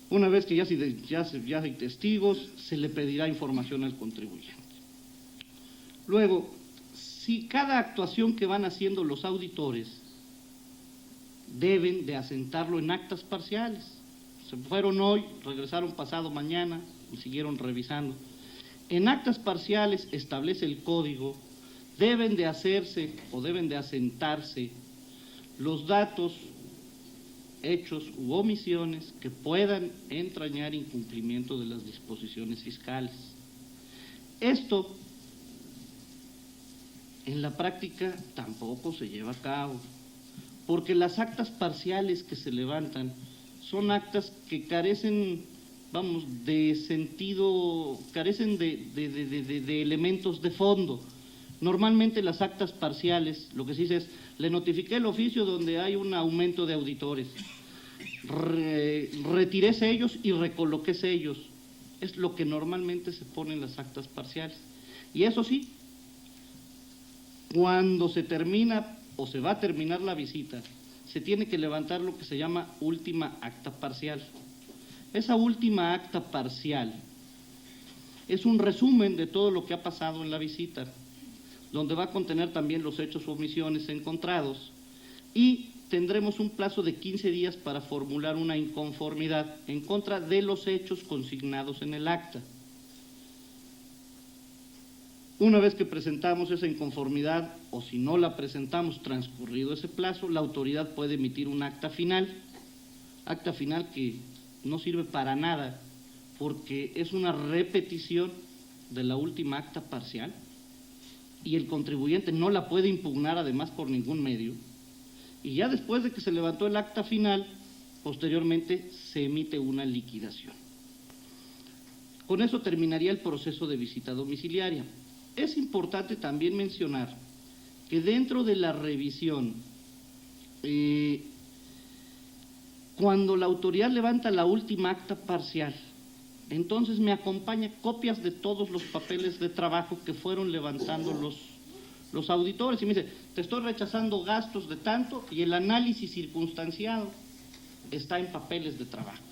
Una vez que ya hay testigos, se le pedirá información al contribuyente. Luego, si cada actuación que van haciendo los auditores deben de asentarlo en actas parciales. Se fueron hoy, regresaron pasado mañana y siguieron revisando. En actas parciales establece el código, deben de hacerse o deben de asentarse los datos, hechos u omisiones que puedan entrañar incumplimiento de las disposiciones fiscales. Esto en la práctica tampoco se lleva a cabo, porque las actas parciales que se levantan son actas que carecen, vamos, de sentido, carecen de elementos de fondo. Normalmente las actas parciales, lo que se dice es, le notifiqué el oficio donde hay un aumento de auditores, retiré sellos y recoloqué sellos. Es lo que normalmente se pone en las actas parciales. Y eso sí, cuando se termina o se va a terminar la visita, se tiene que levantar lo que se llama última acta parcial. Esa última acta parcial es un resumen de todo lo que ha pasado en la visita, donde va a contener también los hechos o omisiones encontrados, y tendremos un plazo de 15 días para formular una inconformidad en contra de los hechos consignados en el acta. Una vez que presentamos esa inconformidad, o si no la presentamos transcurrido ese plazo, la autoridad puede emitir un acta final que no sirve para nada, porque es una repetición de la última acta parcial, y el contribuyente no la puede impugnar además por ningún medio, y ya después de que se levantó el acta final, posteriormente se emite una liquidación. Con eso terminaría el proceso de visita domiciliaria. Es importante también mencionar que dentro de la revisión, cuando la autoridad levanta la última acta parcial, entonces me acompaña copias de todos los papeles de trabajo que fueron levantando los auditores, y me dice, te estoy rechazando gastos de tanto, y el análisis circunstanciado está en papeles de trabajo.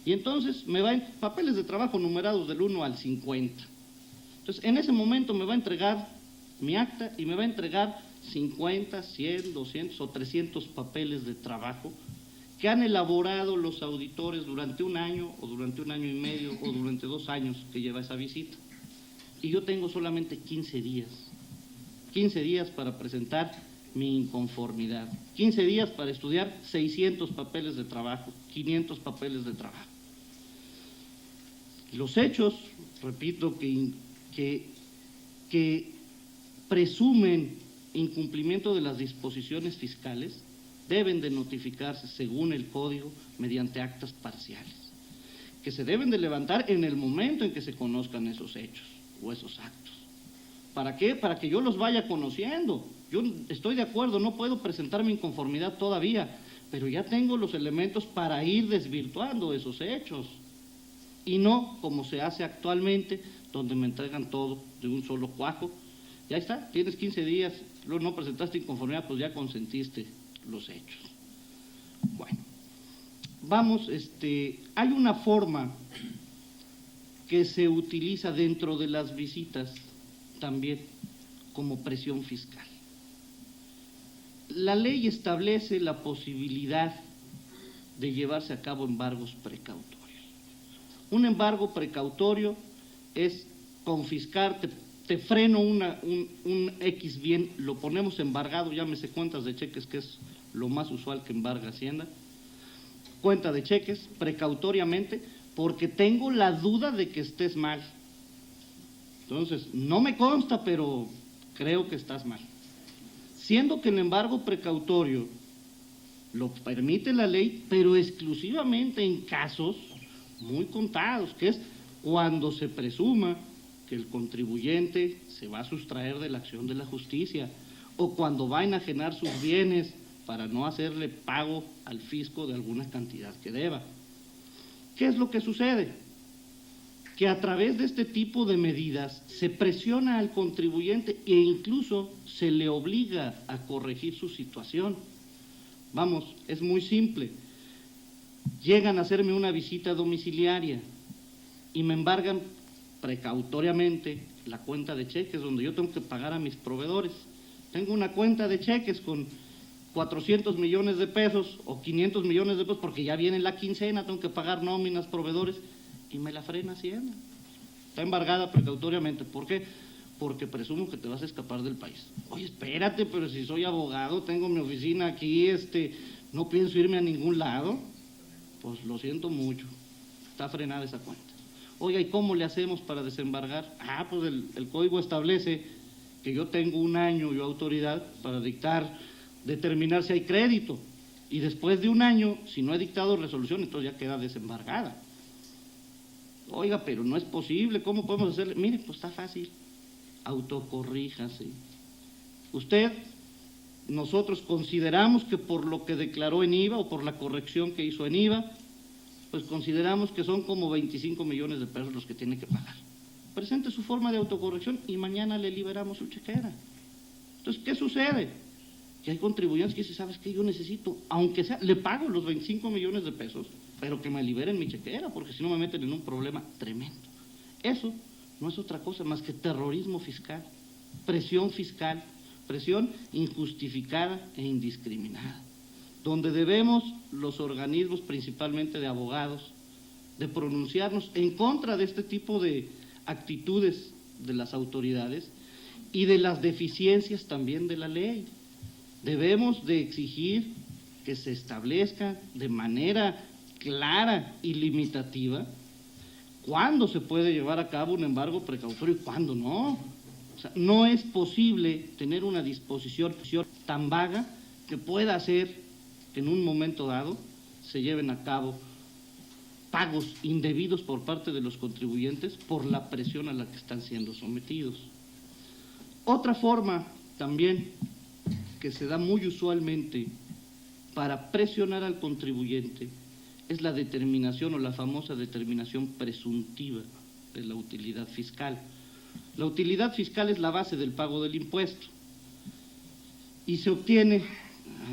Y entonces me va en papeles de trabajo numerados del 1 al 50. Entonces, en ese momento me va a entregar mi acta y me va a entregar 50, 100, 200 o 300 papeles de trabajo que han elaborado los auditores durante un año o durante un año y medio o durante 2 años que lleva esa visita. Y yo tengo solamente 15 días para presentar mi inconformidad, 15 días para estudiar 600 papeles de trabajo, 500 papeles de trabajo. Los hechos, repito, que presumen incumplimiento de las disposiciones fiscales deben de notificarse según el código mediante actas parciales, que se deben de levantar en el momento en que se conozcan esos hechos o esos actos. ¿Para qué? Para que yo los vaya conociendo. Yo estoy de acuerdo, no puedo presentar mi inconformidad todavía, pero ya tengo los elementos para ir desvirtuando esos hechos, y no como se hace actualmente, donde me entregan todo de un solo cuajo. Ya está, tienes 15 días, luego no presentaste inconformidad, pues ya consentiste los hechos. Bueno, vamos, hay una forma que se utiliza dentro de las visitas también como presión fiscal. La ley establece la posibilidad de llevarse a cabo embargos precautorios. Un embargo precautorio es confiscar, te freno un X bien, lo ponemos embargado, llámese cuentas de cheques, que es lo más usual que embarga Hacienda, cuenta de cheques, precautoriamente, porque tengo la duda de que estés mal. Entonces, no me consta, pero creo que estás mal. Siendo que el embargo precautorio lo permite la ley, pero exclusivamente en casos muy contados, que es cuando se presuma que el contribuyente se va a sustraer de la acción de la justicia, o cuando va a enajenar sus bienes para no hacerle pago al fisco de alguna cantidad que deba. ¿Qué es lo que sucede? Que a través de este tipo de medidas se presiona al contribuyente e incluso se le obliga a corregir su situación. Vamos, es muy simple. Llegan a hacerme una visita domiciliaria y me embargan precautoriamente la cuenta de cheques donde yo tengo que pagar a mis proveedores. Tengo una cuenta de cheques con 400 millones de pesos o 500 millones de pesos porque ya viene la quincena, tengo que pagar nóminas, proveedores, y me la frena Hacienda. Está embargada precautoriamente. ¿Por qué? Porque presumo que te vas a escapar del país. Oye, espérate, pero si soy abogado, tengo mi oficina aquí, no pienso irme a ningún lado. Pues lo siento mucho, está frenada esa cuenta. Oiga, ¿y cómo le hacemos para desembargar? Pues el código establece que yo tengo un año, yo autoridad, para determinar si hay crédito. Y después de un año, si no he dictado resolución, entonces ya queda desembargada. Oiga, pero no es posible, ¿cómo podemos hacerle? Mire, pues está fácil, autocorríjase. Nosotros consideramos que por lo que declaró en IVA o por la corrección que hizo en IVA, pues consideramos que son como 25 millones de pesos los que tiene que pagar. Presente su forma de autocorrección y mañana le liberamos su chequera. Entonces, ¿qué sucede? Que hay contribuyentes que dicen, ¿sabes qué? Yo necesito, aunque sea, le pago los 25 millones de pesos, pero que me liberen mi chequera, porque si no me meten en un problema tremendo. Eso no es otra cosa más que terrorismo fiscal, presión injustificada e indiscriminada, donde debemos los organismos, principalmente de abogados, de pronunciarnos en contra de este tipo de actitudes de las autoridades y de las deficiencias también de la ley. Debemos de exigir que se establezca de manera clara y limitativa cuándo se puede llevar a cabo un embargo precautorio y cuándo no. O sea, no es posible tener una disposición tan vaga que pueda hacer que en un momento dado se lleven a cabo pagos indebidos por parte de los contribuyentes por la presión a la que están siendo sometidos. Otra forma también que se da muy usualmente para presionar al contribuyente es la determinación o la famosa determinación presuntiva de la utilidad fiscal. La utilidad fiscal es la base del pago del impuesto y se obtiene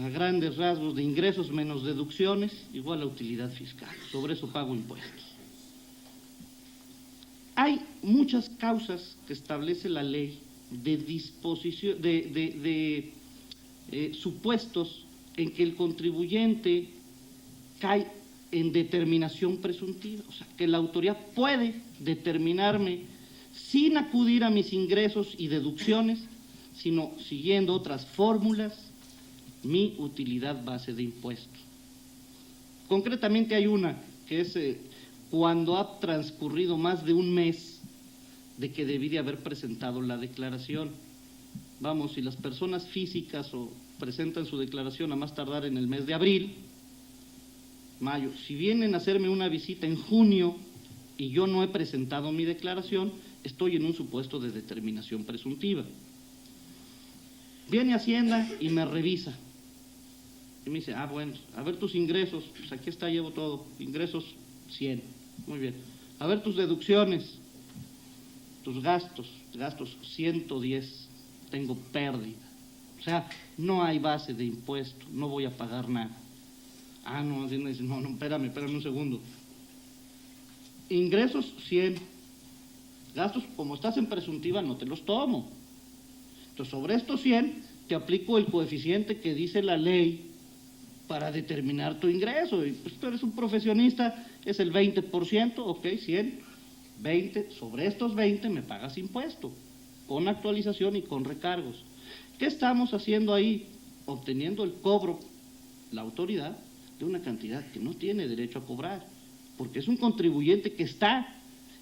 a grandes rasgos de ingresos menos deducciones igual a utilidad fiscal. Sobre eso pago impuestos. Hay muchas causas que establece la ley de disposición, supuestos en que el contribuyente cae en determinación presuntiva, o sea, que la autoridad puede determinarme sin acudir a mis ingresos y deducciones, sino siguiendo otras fórmulas, mi utilidad base de impuestos. Concretamente hay una que es cuando ha transcurrido más de un mes de que debí de haber presentado la declaración. Vamos, si las personas físicas presentan su declaración a más tardar en el mes de abril, mayo, si vienen a hacerme una visita en junio y yo no he presentado mi declaración, estoy en un supuesto de determinación presuntiva. Viene Hacienda y me revisa. Y me dice, bueno, a ver tus ingresos, pues aquí está, llevo todo, ingresos 100, muy bien. A ver tus deducciones, tus gastos 110, tengo pérdida. O sea, no hay base de impuesto, no voy a pagar nada. No, Hacienda dice, no, espérame un segundo. Ingresos 100, gastos, como estás en presuntiva, no te los tomo. Entonces, sobre estos 100, te aplico el coeficiente que dice la ley para determinar tu ingreso. Y pues tú eres un profesionista, es el 20%, ok, 100, 20, sobre estos 20 me pagas impuesto, con actualización y con recargos. ¿Qué estamos haciendo ahí? Obteniendo el cobro, la autoridad, de una cantidad que no tiene derecho a cobrar, porque es un contribuyente que está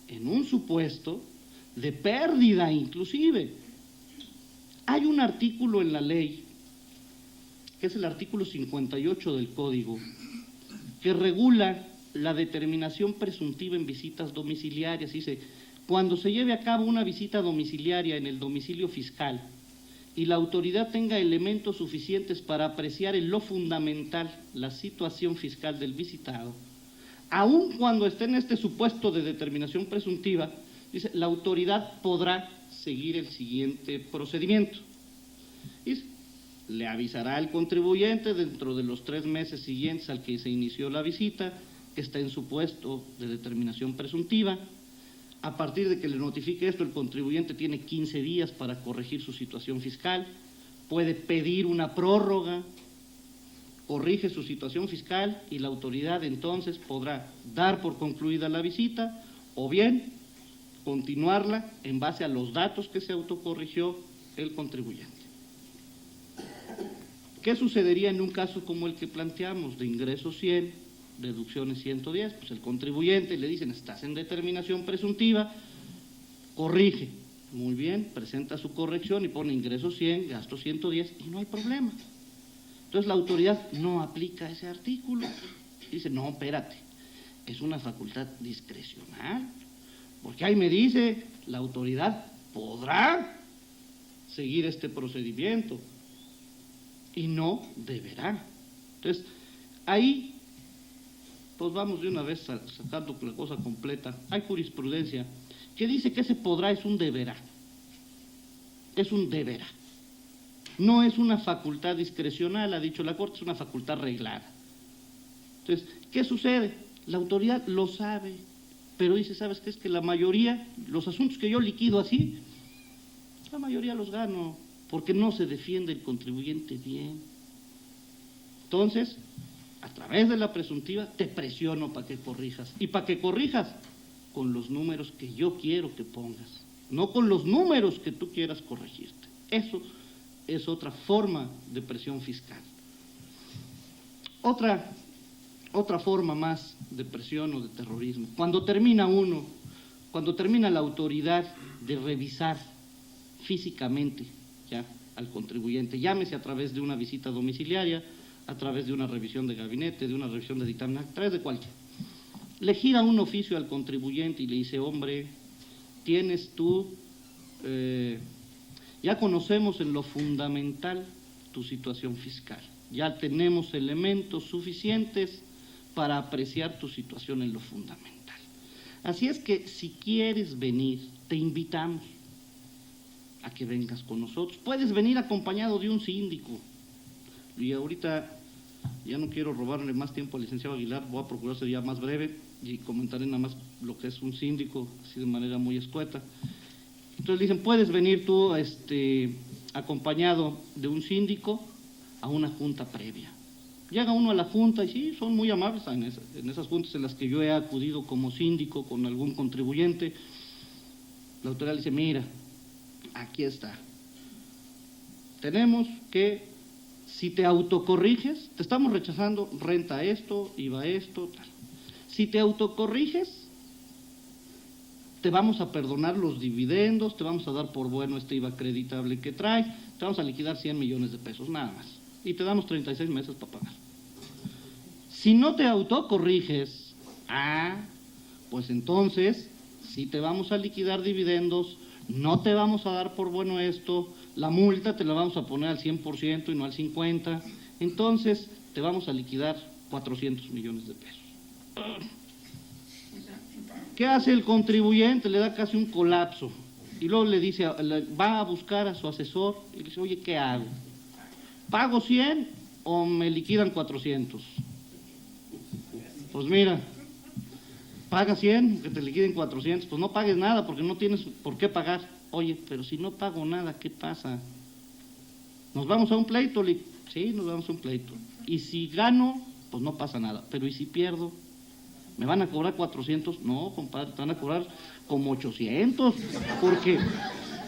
en un supuesto de pérdida inclusive. Hay un artículo en la ley, que es el artículo 58 del Código, que regula la determinación presuntiva en visitas domiciliarias. Dice, cuando se lleve a cabo una visita domiciliaria en el domicilio fiscal y la autoridad tenga elementos suficientes para apreciar en lo fundamental la situación fiscal del visitado, aun cuando esté en este supuesto de determinación presuntiva, dice, la autoridad podrá seguir el siguiente procedimiento. Dice, le avisará al contribuyente dentro de los 3 meses siguientes al que se inició la visita, que está en supuesto de determinación presuntiva. A partir de que le notifique esto, el contribuyente tiene 15 días para corregir su situación fiscal, puede pedir una prórroga, corrige su situación fiscal y la autoridad entonces podrá dar por concluida la visita o bien continuarla en base a los datos que se autocorrigió el contribuyente. ¿Qué sucedería en un caso como el que planteamos, de ingresos 100, deducciones 110? Pues el contribuyente le dicen, estás en determinación presuntiva, corrige. Muy bien, presenta su corrección y pone ingresos 100, gastos 110 y no hay problema. Entonces la autoridad no aplica ese artículo. Dice, no, espérate, es una facultad discrecional, porque ahí me dice, la autoridad podrá seguir este procedimiento y no deberá. Entonces, ahí, pues vamos de una vez sacando la cosa completa. Hay jurisprudencia que dice que ese podrá es un deberá. Es un deberá. No es una facultad discrecional, ha dicho la Corte, es una facultad reglada. Entonces, ¿qué sucede? La autoridad lo sabe pero dice, ¿sabes qué? Es que la mayoría, los asuntos que yo liquido así, la mayoría los gano, porque no se defiende el contribuyente bien. Entonces, a través de la presuntiva, te presiono para que corrijas. Y para que corrijas con los números que yo quiero que pongas, no con los números que tú quieras corregirte. Eso es otra forma de presión fiscal. Otra forma más de presión o de terrorismo. Cuando termina la autoridad de revisar físicamente ya al contribuyente, llámese a través de una visita domiciliaria, a través de una revisión de gabinete, de una revisión de dictamen, a través de cualquier. Le gira un oficio al contribuyente y le dice, hombre, tienes tú, ya conocemos en lo fundamental tu situación fiscal, ya tenemos elementos suficientes para apreciar tu situación en lo fundamental. Así es que si quieres venir, te invitamos a que vengas con nosotros. Puedes venir acompañado de un síndico. Y ahorita ya no quiero robarle más tiempo al licenciado Aguilar, voy a procurar ser ya más breve y comentaré nada más lo que es un síndico, así de manera muy escueta. Entonces dicen, puedes venir tú acompañado de un síndico a una junta previa. Llega uno a la junta y sí, son muy amables en esas juntas en las que yo he acudido como síndico con algún contribuyente. La autoridad dice, mira, aquí está. Tenemos que, si te autocorriges, te estamos rechazando renta esto, IVA esto, tal. Si te autocorriges, te vamos a perdonar los dividendos, te vamos a dar por bueno este IVA acreditable que traes, te vamos a liquidar 100 millones de pesos, nada más. Y te damos 36 meses para pagar. Si no te autocorriges, pues entonces, si te vamos a liquidar dividendos, no te vamos a dar por bueno esto, la multa te la vamos a poner al 100% y no al 50%, entonces te vamos a liquidar 400 millones de pesos. ¿Qué hace el contribuyente? Le da casi un colapso. Y luego le dice, va a buscar a su asesor y le dice, oye, ¿qué hago? ¿Pago 100 o me liquidan 400? Pues mira, paga 100, que te liquiden 400, pues no pagues nada porque no tienes por qué pagar. Oye, pero si no pago nada, ¿qué pasa? ¿Nos vamos a un pleito? Sí, nos vamos a un pleito. Y si gano, pues no pasa nada. Pero ¿y si pierdo? ¿Me van a cobrar 400? No, compadre, te van a cobrar como 800, porque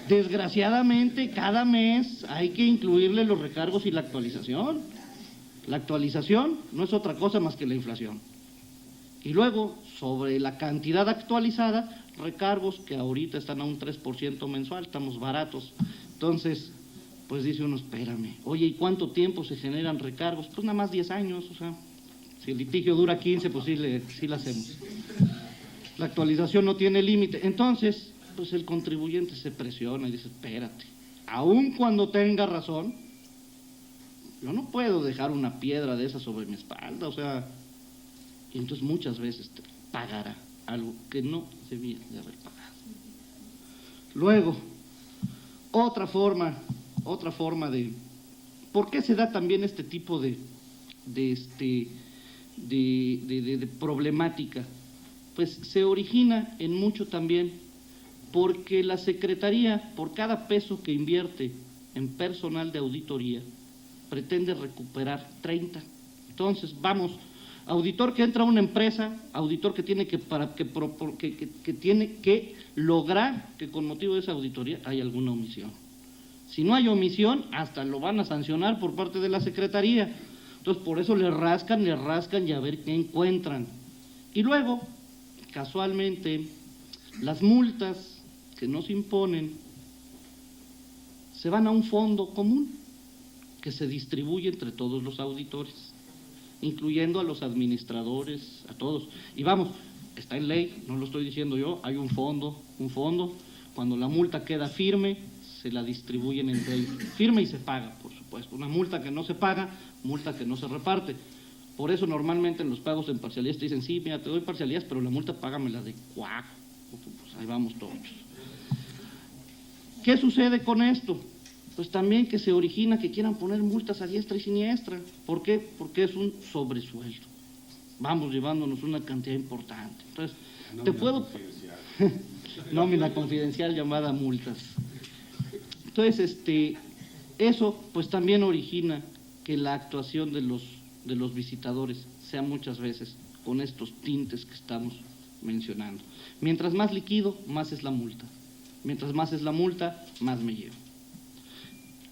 desgraciadamente cada mes hay que incluirle los recargos y la actualización. La actualización no es otra cosa más que la inflación. Y luego, sobre la cantidad actualizada, recargos que ahorita están a un 3% mensual, estamos baratos. Entonces, pues dice uno, espérame, oye, ¿y cuánto tiempo se generan recargos? Pues nada más 10 años, o sea, si el litigio dura 15, pues sí la hacemos. La actualización no tiene límite. Entonces, pues el contribuyente se presiona y dice, espérate, aun cuando tenga razón, yo no puedo dejar una piedra de esa sobre mi espalda, o sea, y entonces muchas veces te pagará algo que no debía de haber pagado. Luego, otra forma de... ¿Por qué se da también este tipo de problemática? Pues se origina en mucho también porque la Secretaría, por cada peso que invierte en personal de auditoría, pretende recuperar 30. Entonces, vamos, auditor que entra a una empresa, auditor que tiene que tiene que lograr que con motivo de esa auditoría hay alguna omisión. Si no hay omisión, hasta lo van a sancionar por parte de la Secretaría. Entonces, por eso le rascan y a ver qué encuentran. Y luego, casualmente, las multas que nos imponen se van a un fondo común que se distribuye entre todos los auditores, incluyendo a los administradores, a todos. Y vamos, está en ley, no lo estoy diciendo yo, hay un fondo, cuando la multa queda firme, se la distribuyen entre ellos. Firme y se paga, por supuesto. Una multa que no se paga, multa que no se reparte. Por eso normalmente en los pagos en parcialidades te dicen, sí, mira, te doy parcialidades, pero la multa págamela de cuac. Pues ahí vamos todos. ¿Qué sucede con esto? Pues también que se origina que quieran poner multas a diestra y siniestra. ¿Por qué? Porque es un sobresueldo. vamos llevándonos una cantidad importante. Entonces, te puedo... nómina confidencial llamada multas. Entonces, eso pues también origina que la actuación de los visitadores sea muchas veces con estos tintes que estamos mencionando. Mientras más liquido, más es la multa. Mientras más es la multa, más me llevo.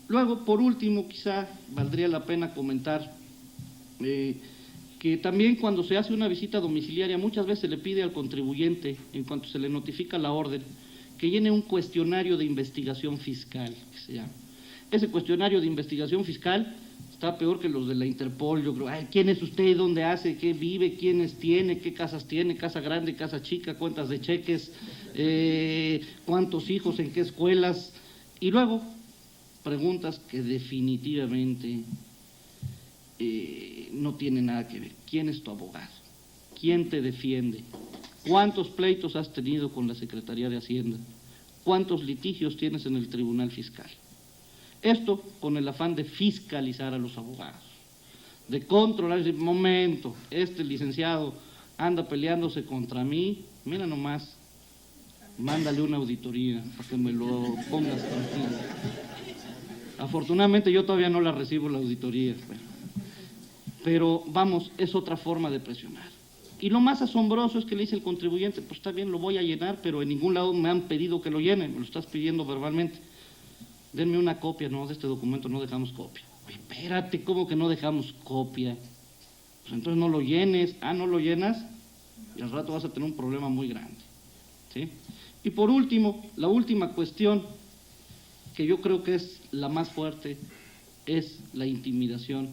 Luego, por último, quizá valdría la pena comentar que también cuando se hace una visita domiciliaria, muchas veces se le pide al contribuyente, en cuanto se le notifica la orden, que llene un cuestionario de investigación fiscal, que se llama. Ese cuestionario de investigación fiscal está peor que los de la Interpol, yo creo. Ay, ¿quién es usted? ¿Dónde hace? ¿Qué vive? ¿Quiénes tiene? ¿Qué casas tiene? ¿Casa grande? ¿Casa chica? ¿Cuentas de cheques? ¿Cuántos hijos? ¿En qué escuelas? Y luego, preguntas que definitivamente no tienen nada que ver. ¿Quién es tu abogado? ¿Quién te defiende? ¿Cuántos pleitos has tenido con la Secretaría de Hacienda? ¿Cuántos litigios tienes en el Tribunal Fiscal? Esto con el afán de fiscalizar a los abogados, de controlar, decir, momento, este licenciado anda peleándose contra mí, mira nomás, mándale una auditoría para que me lo pongas tranquilo. Afortunadamente yo todavía no la recibo la auditoría, pero vamos, es otra forma de presionar. Y lo más asombroso es que le dice el contribuyente, pues está bien, lo voy a llenar, pero en ningún lado me han pedido que lo llene, me lo estás pidiendo verbalmente. Denme una copia, no, de este documento no dejamos copia. Oye, espérate, ¿cómo que no dejamos copia? Pues entonces no lo llenes. Ah, ¿no lo llenas? Y al rato vas a tener un problema muy grande, ¿sí? Y por último, la última cuestión, que yo creo que es la más fuerte, es la intimidación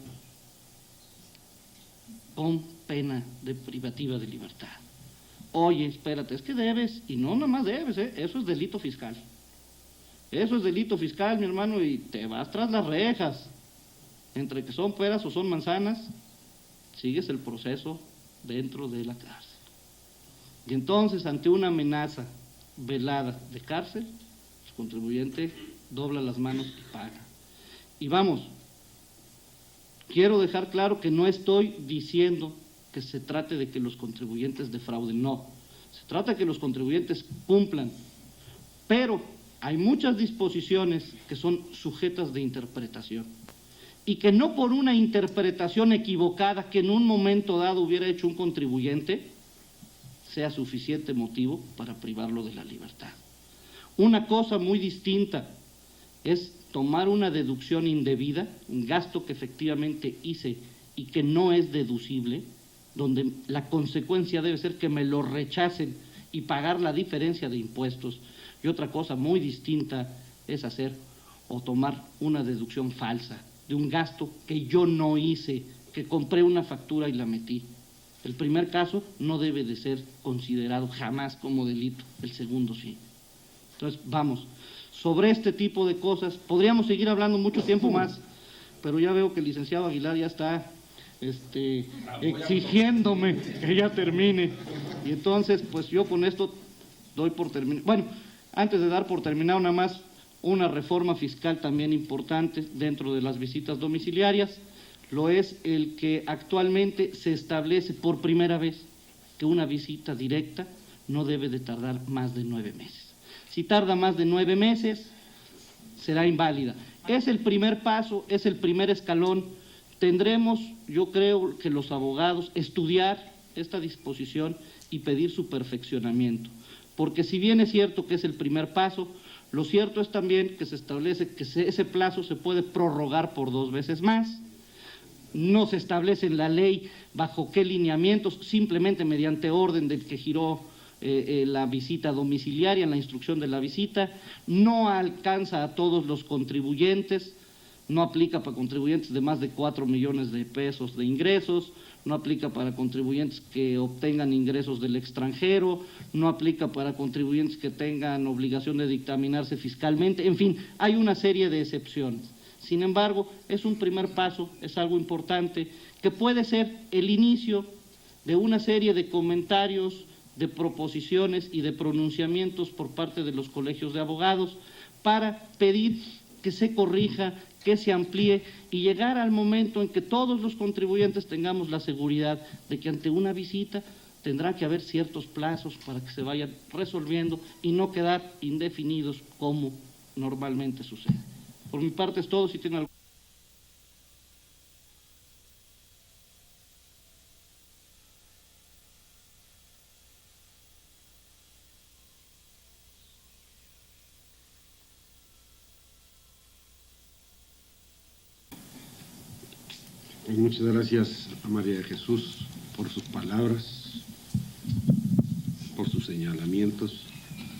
con pena de privativa de libertad. Oye, espérate, es que debes, y no nada más debes, eso es delito fiscal. Eso es delito fiscal, mi hermano, y te vas tras las rejas. Entre que son peras o son manzanas, sigues el proceso dentro de la cárcel. Y entonces, ante una amenaza velada de cárcel, el contribuyente dobla las manos y paga. Y vamos, quiero dejar claro que no estoy diciendo que se trate de que los contribuyentes defrauden, no. Se trata de que los contribuyentes cumplan, pero hay muchas disposiciones que son sujetas de interpretación y que no por una interpretación equivocada que en un momento dado hubiera hecho un contribuyente sea suficiente motivo para privarlo de la libertad. Una cosa muy distinta es tomar una deducción indebida, un gasto que efectivamente hice y que no es deducible, donde la consecuencia debe ser que me lo rechacen y pagar la diferencia de impuestos. Y otra cosa muy distinta es hacer o tomar una deducción falsa de un gasto que yo no hice, que compré una factura y la metí. El primer caso no debe de ser considerado jamás como delito, el segundo sí. Entonces, vamos, sobre este tipo de cosas, podríamos seguir hablando mucho tiempo más, pero ya veo que el licenciado Aguilar ya está exigiéndome que ya termine. Y entonces, pues yo con esto doy por terminado. Bueno, antes de dar por terminado nada más una reforma fiscal también importante dentro de las visitas domiciliarias, lo es el que actualmente se establece por primera vez que una visita directa no debe de tardar más de 9 meses. Si tarda más de 9 meses, será inválida. Es el primer paso, es el primer escalón. Tendremos, yo creo, que los abogados estudiar esta disposición y pedir su perfeccionamiento. Porque si bien es cierto que es el primer paso, lo cierto es también que se establece que ese plazo se puede prorrogar por 2 veces más. No se establece en la ley bajo qué lineamientos, simplemente mediante orden del que giró la visita domiciliaria, en la instrucción de la visita. No alcanza a todos los contribuyentes, no aplica para contribuyentes de más de 4 millones de pesos de ingresos, no aplica para contribuyentes que obtengan ingresos del extranjero, no aplica para contribuyentes que tengan obligación de dictaminarse fiscalmente, en fin, hay una serie de excepciones. Sin embargo, es un primer paso, es algo importante, que puede ser el inicio de una serie de comentarios, de proposiciones y de pronunciamientos por parte de los colegios de abogados para pedir que se corrija, que se amplíe y llegar al momento en que todos los contribuyentes tengamos la seguridad de que ante una visita tendrá que haber ciertos plazos para que se vayan resolviendo y no quedar indefinidos como normalmente sucede. Por mi parte es todo. Si tienen algo. Pues muchas gracias a María de Jesús por sus palabras, por sus señalamientos,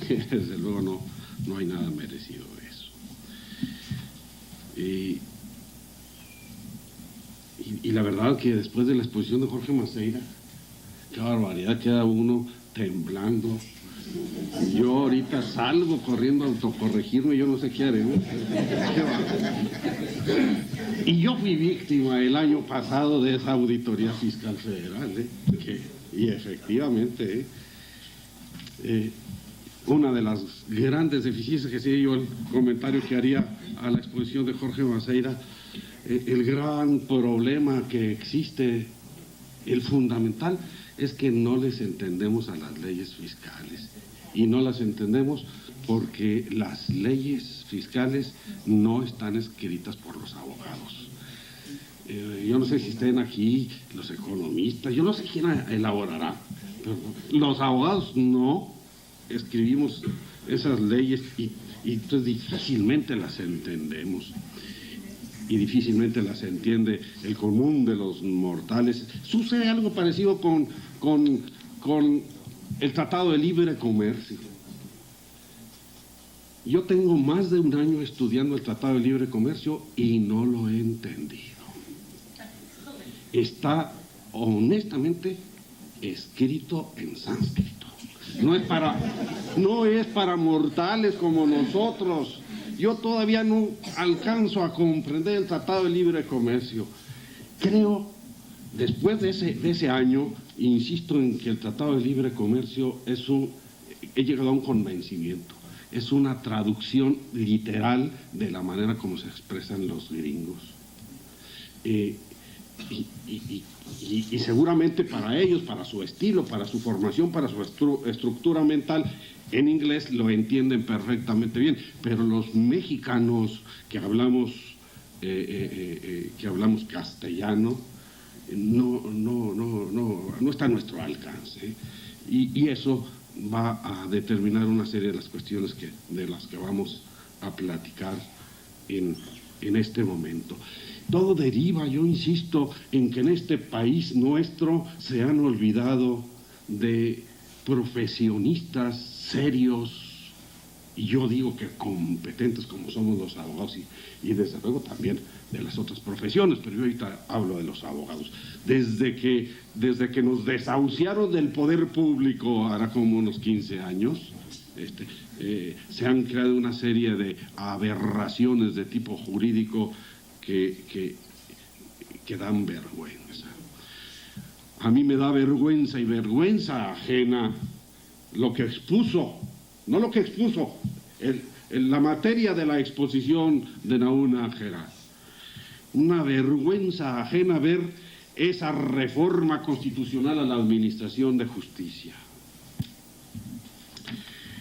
que desde luego no hay nada merecido de eso. Y la verdad que después de la exposición de Jorge Maceira, qué barbaridad, queda uno temblando. Yo ahorita salgo corriendo a autocorregirme, yo no sé qué haré, ¿no? Y yo fui víctima el año pasado de esa auditoría fiscal federal, y efectivamente, una de las grandes deficiencias que sería yo el comentario que haría a la exposición de Jorge Maceira, el gran problema que existe, el fundamental, es que no les entendemos a las leyes fiscales, y no las entendemos porque las leyes fiscales no están escritas por los abogados. Yo no sé si estén aquí los economistas, yo no sé quién elaborará, pero los abogados no escribimos esas leyes y entonces difícilmente las entendemos. Y difícilmente las entiende el común de los mortales. Sucede algo parecido con el Tratado de Libre Comercio. Yo tengo más de un año estudiando el Tratado de Libre Comercio y no lo he entendido. Está honestamente escrito en sánscrito. No es para mortales como nosotros. Yo todavía no alcanzo a comprender el Tratado de Libre Comercio. Creo, después de ese año, insisto en que el Tratado de Libre Comercio he llegado a un convencimiento. Es una traducción literal de la manera como se expresan los gringos. Y seguramente para ellos, para su estilo, para su formación, para su estructura mental, en inglés lo entienden perfectamente bien, pero los mexicanos que hablamos castellano no está a nuestro alcance, y eso va a determinar una serie de las cuestiones de las que vamos a platicar en este momento. Todo deriva, yo insisto, en que en este país nuestro se han olvidado de profesionistas serios, y yo digo que competentes como somos los abogados y desde luego también de las otras profesiones, pero yo ahorita hablo de los abogados. Desde que nos desahuciaron del poder público, hará como unos 15 años, se han creado una serie de aberraciones de tipo jurídico que dan vergüenza. A mí me da vergüenza y vergüenza ajena lo que expuso, no lo que expuso, la materia de la exposición de Nájera. Una vergüenza ajena ver esa reforma constitucional a la administración de justicia.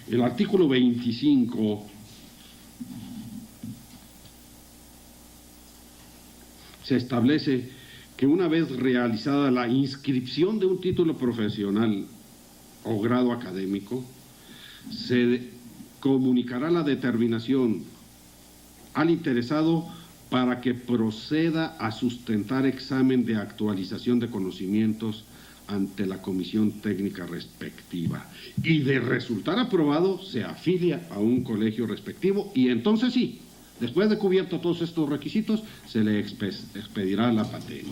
El artículo 25 se establece que una vez realizada la inscripción de un título profesional o grado académico, se comunicará la determinación al interesado para que proceda a sustentar examen de actualización de conocimientos ante la comisión técnica respectiva, y de resultar aprobado se afilia a un colegio respectivo, y entonces sí, después de cubierto todos estos requisitos, se le expedirá la patente.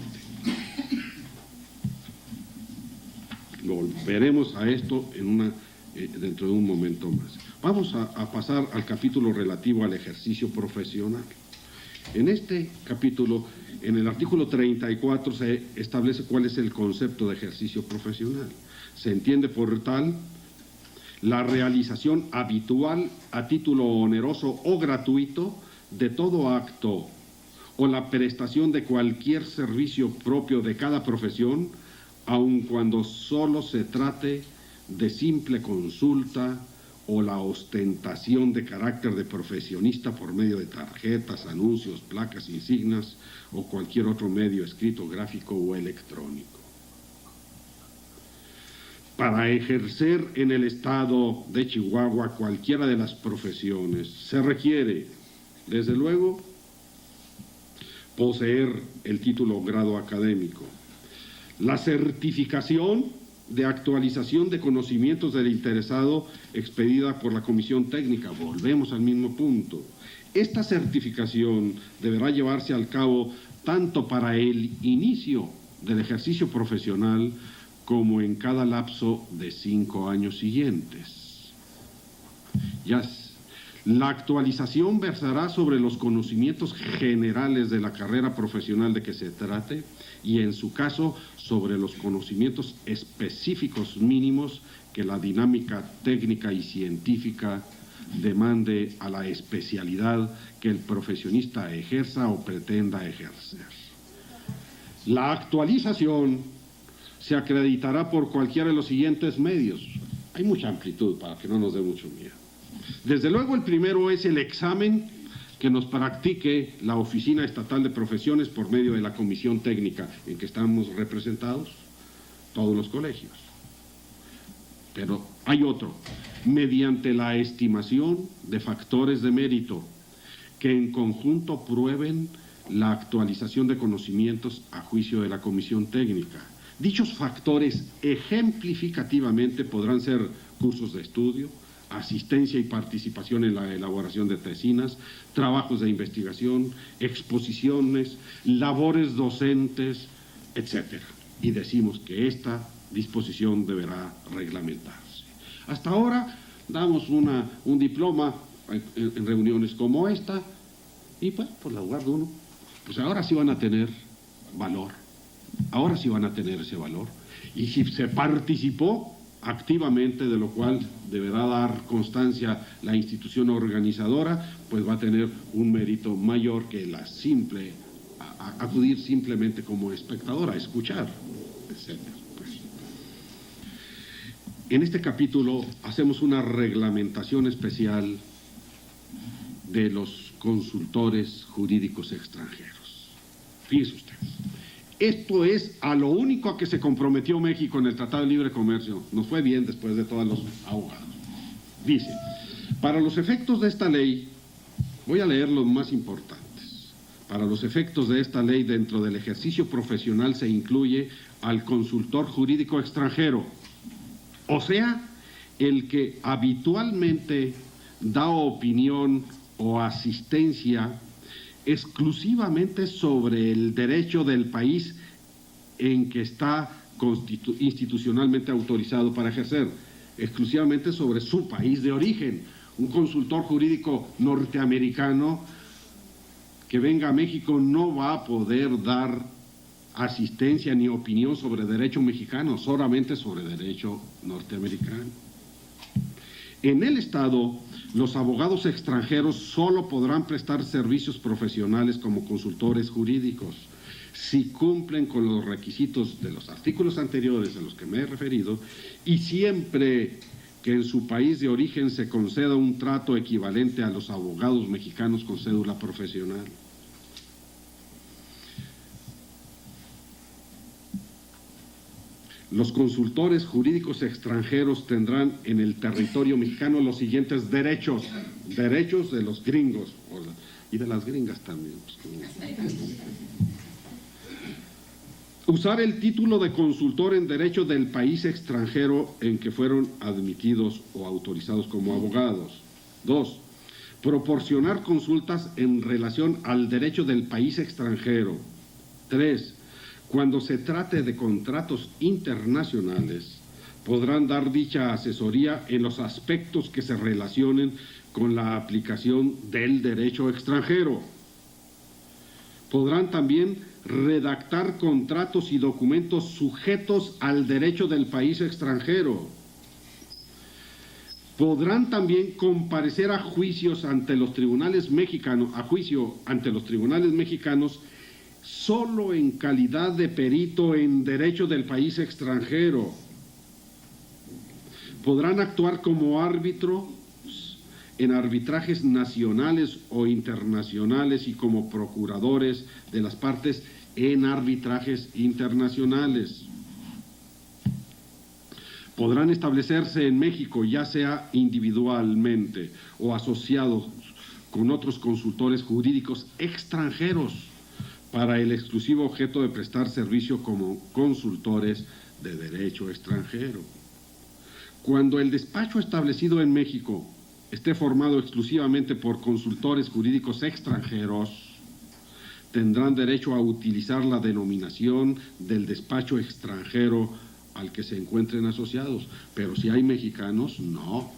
Volveremos a esto dentro de un momento más. Vamos a pasar al capítulo relativo al ejercicio profesional. En este capítulo, en el artículo 34, se establece cuál es el concepto de ejercicio profesional. Se entiende por tal la realización habitual a título oneroso o gratuito de todo acto o la prestación de cualquier servicio propio de cada profesión, aun cuando solo se trate de simple consulta o la ostentación de carácter de profesionista por medio de tarjetas, anuncios, placas, insignias o cualquier otro medio escrito, gráfico o electrónico. Para ejercer en el estado de Chihuahua cualquiera de las profesiones, se requiere, desde luego, poseer el título o grado académico, la certificación de actualización de conocimientos del interesado expedida por la Comisión Técnica. Volvemos al mismo punto. Esta certificación deberá llevarse al cabo tanto para el inicio del ejercicio profesional como en cada lapso de 5 años siguientes. La actualización versará sobre los conocimientos generales de la carrera profesional de que se trate y, en su caso, sobre los conocimientos específicos mínimos que la dinámica técnica y científica demande a la especialidad que el profesionista ejerza o pretenda ejercer. La actualización se acreditará por cualquiera de los siguientes medios. Hay mucha amplitud para que no nos dé mucho miedo. Desde luego, el primero es el examen que nos practique la Oficina Estatal de Profesiones por medio de la Comisión Técnica en que estamos representados todos los colegios. Pero hay otro, mediante la estimación de factores de mérito que en conjunto prueben la actualización de conocimientos a juicio de la Comisión Técnica. Dichos factores ejemplificativamente podrán ser cursos de estudio, asistencia y participación en la elaboración de tesinas, trabajos de investigación, exposiciones, labores docentes, etc. Y decimos que esta disposición deberá reglamentarse. Hasta ahora damos un diploma en reuniones como esta y pues por la lugar de uno, pues ahora sí van a tener valor. Ahora sí van a tener ese valor. Y si se participó activamente, de lo cual deberá dar constancia la institución organizadora, pues va a tener un mérito mayor que la simple, acudir simplemente como espectador a escuchar, etc. Pues. En este capítulo hacemos una reglamentación especial de los consultores jurídicos extranjeros. Fíjense ustedes. Esto es a lo único a que se comprometió México en el Tratado de Libre Comercio. Nos fue bien después de todos los abogados. Dice, para los efectos de esta ley, voy a leer los más importantes. Para los efectos de esta ley, dentro del ejercicio profesional se incluye al consultor jurídico extranjero, o sea, el que habitualmente da opinión o asistencia exclusivamente sobre el derecho del país en que está institucionalmente autorizado para ejercer, exclusivamente sobre su país de origen. Un consultor jurídico norteamericano que venga a México no va a poder dar asistencia ni opinión sobre derecho mexicano, solamente sobre derecho norteamericano. En el Estado, los abogados extranjeros solo podrán prestar servicios profesionales como consultores jurídicos si cumplen con los requisitos de los artículos anteriores a los que me he referido y siempre que en su país de origen se conceda un trato equivalente a los abogados mexicanos con cédula profesional. Los consultores jurídicos extranjeros tendrán en el territorio mexicano los siguientes derechos de los gringos y de las gringas también. Usar el título de consultor en derecho del país extranjero en que fueron admitidos o autorizados como abogados. 2. Proporcionar consultas en relación al derecho del país extranjero. 3. Cuando se trate de contratos internacionales, podrán dar dicha asesoría en los aspectos que se relacionen con la aplicación del derecho extranjero. Podrán también redactar contratos y documentos sujetos al derecho del país extranjero. podrán también comparecer a juicios ante los tribunales mexicanos, solo en calidad de perito en derecho del país extranjero. Podrán actuar como árbitros en arbitrajes nacionales o internacionales y como procuradores de las partes en arbitrajes internacionales. Podrán establecerse en México, ya sea individualmente o asociados con otros consultores jurídicos extranjeros para el exclusivo objeto de prestar servicio como consultores de derecho extranjero. Cuando el despacho establecido en México esté formado exclusivamente por consultores jurídicos extranjeros, tendrán derecho a utilizar la denominación del despacho extranjero al que se encuentren asociados, pero si hay mexicanos, no.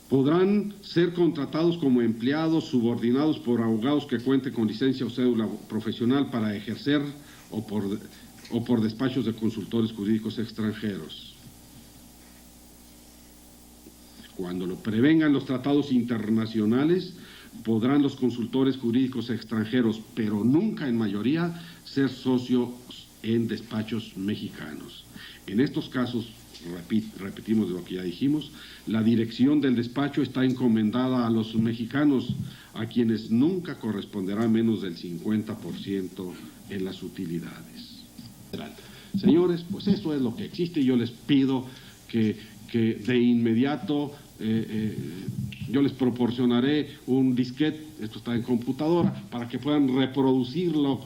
Podrán ser contratados como empleados subordinados por abogados que cuenten con licencia o cédula profesional para ejercer o por despachos de consultores jurídicos extranjeros. Cuando lo prevengan los tratados internacionales, podrán los consultores jurídicos extranjeros, pero nunca en mayoría, ser socios en despachos mexicanos. En estos casos, repetimos lo que ya dijimos, la dirección del despacho está encomendada a los mexicanos, a quienes nunca corresponderá menos del 50% en las utilidades. Señores, pues eso es lo que existe. Yo les pido que de inmediato yo les proporcionaré un disquete, esto está en computadora, para que puedan reproducirlo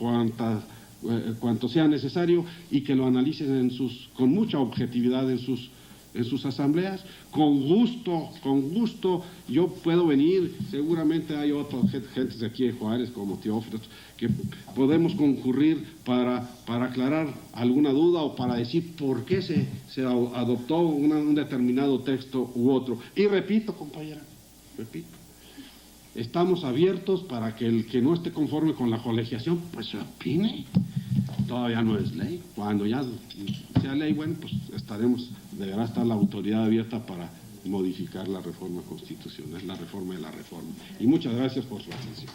cuanto sea necesario y que lo analicen con mucha objetividad en sus asambleas. Con gusto, yo puedo venir, seguramente hay otras gentes de aquí de Juárez como Teófilo, que podemos concurrir para aclarar alguna duda o para decir por qué se adoptó un determinado texto u otro. Y repito, compañera, estamos abiertos para que el que no esté conforme con la colegiación, pues se opine. Todavía no es ley. Cuando ya sea ley, bueno, pues deberá estar la autoridad abierta para modificar la reforma constitucional, la reforma de la reforma. Y muchas gracias por su atención.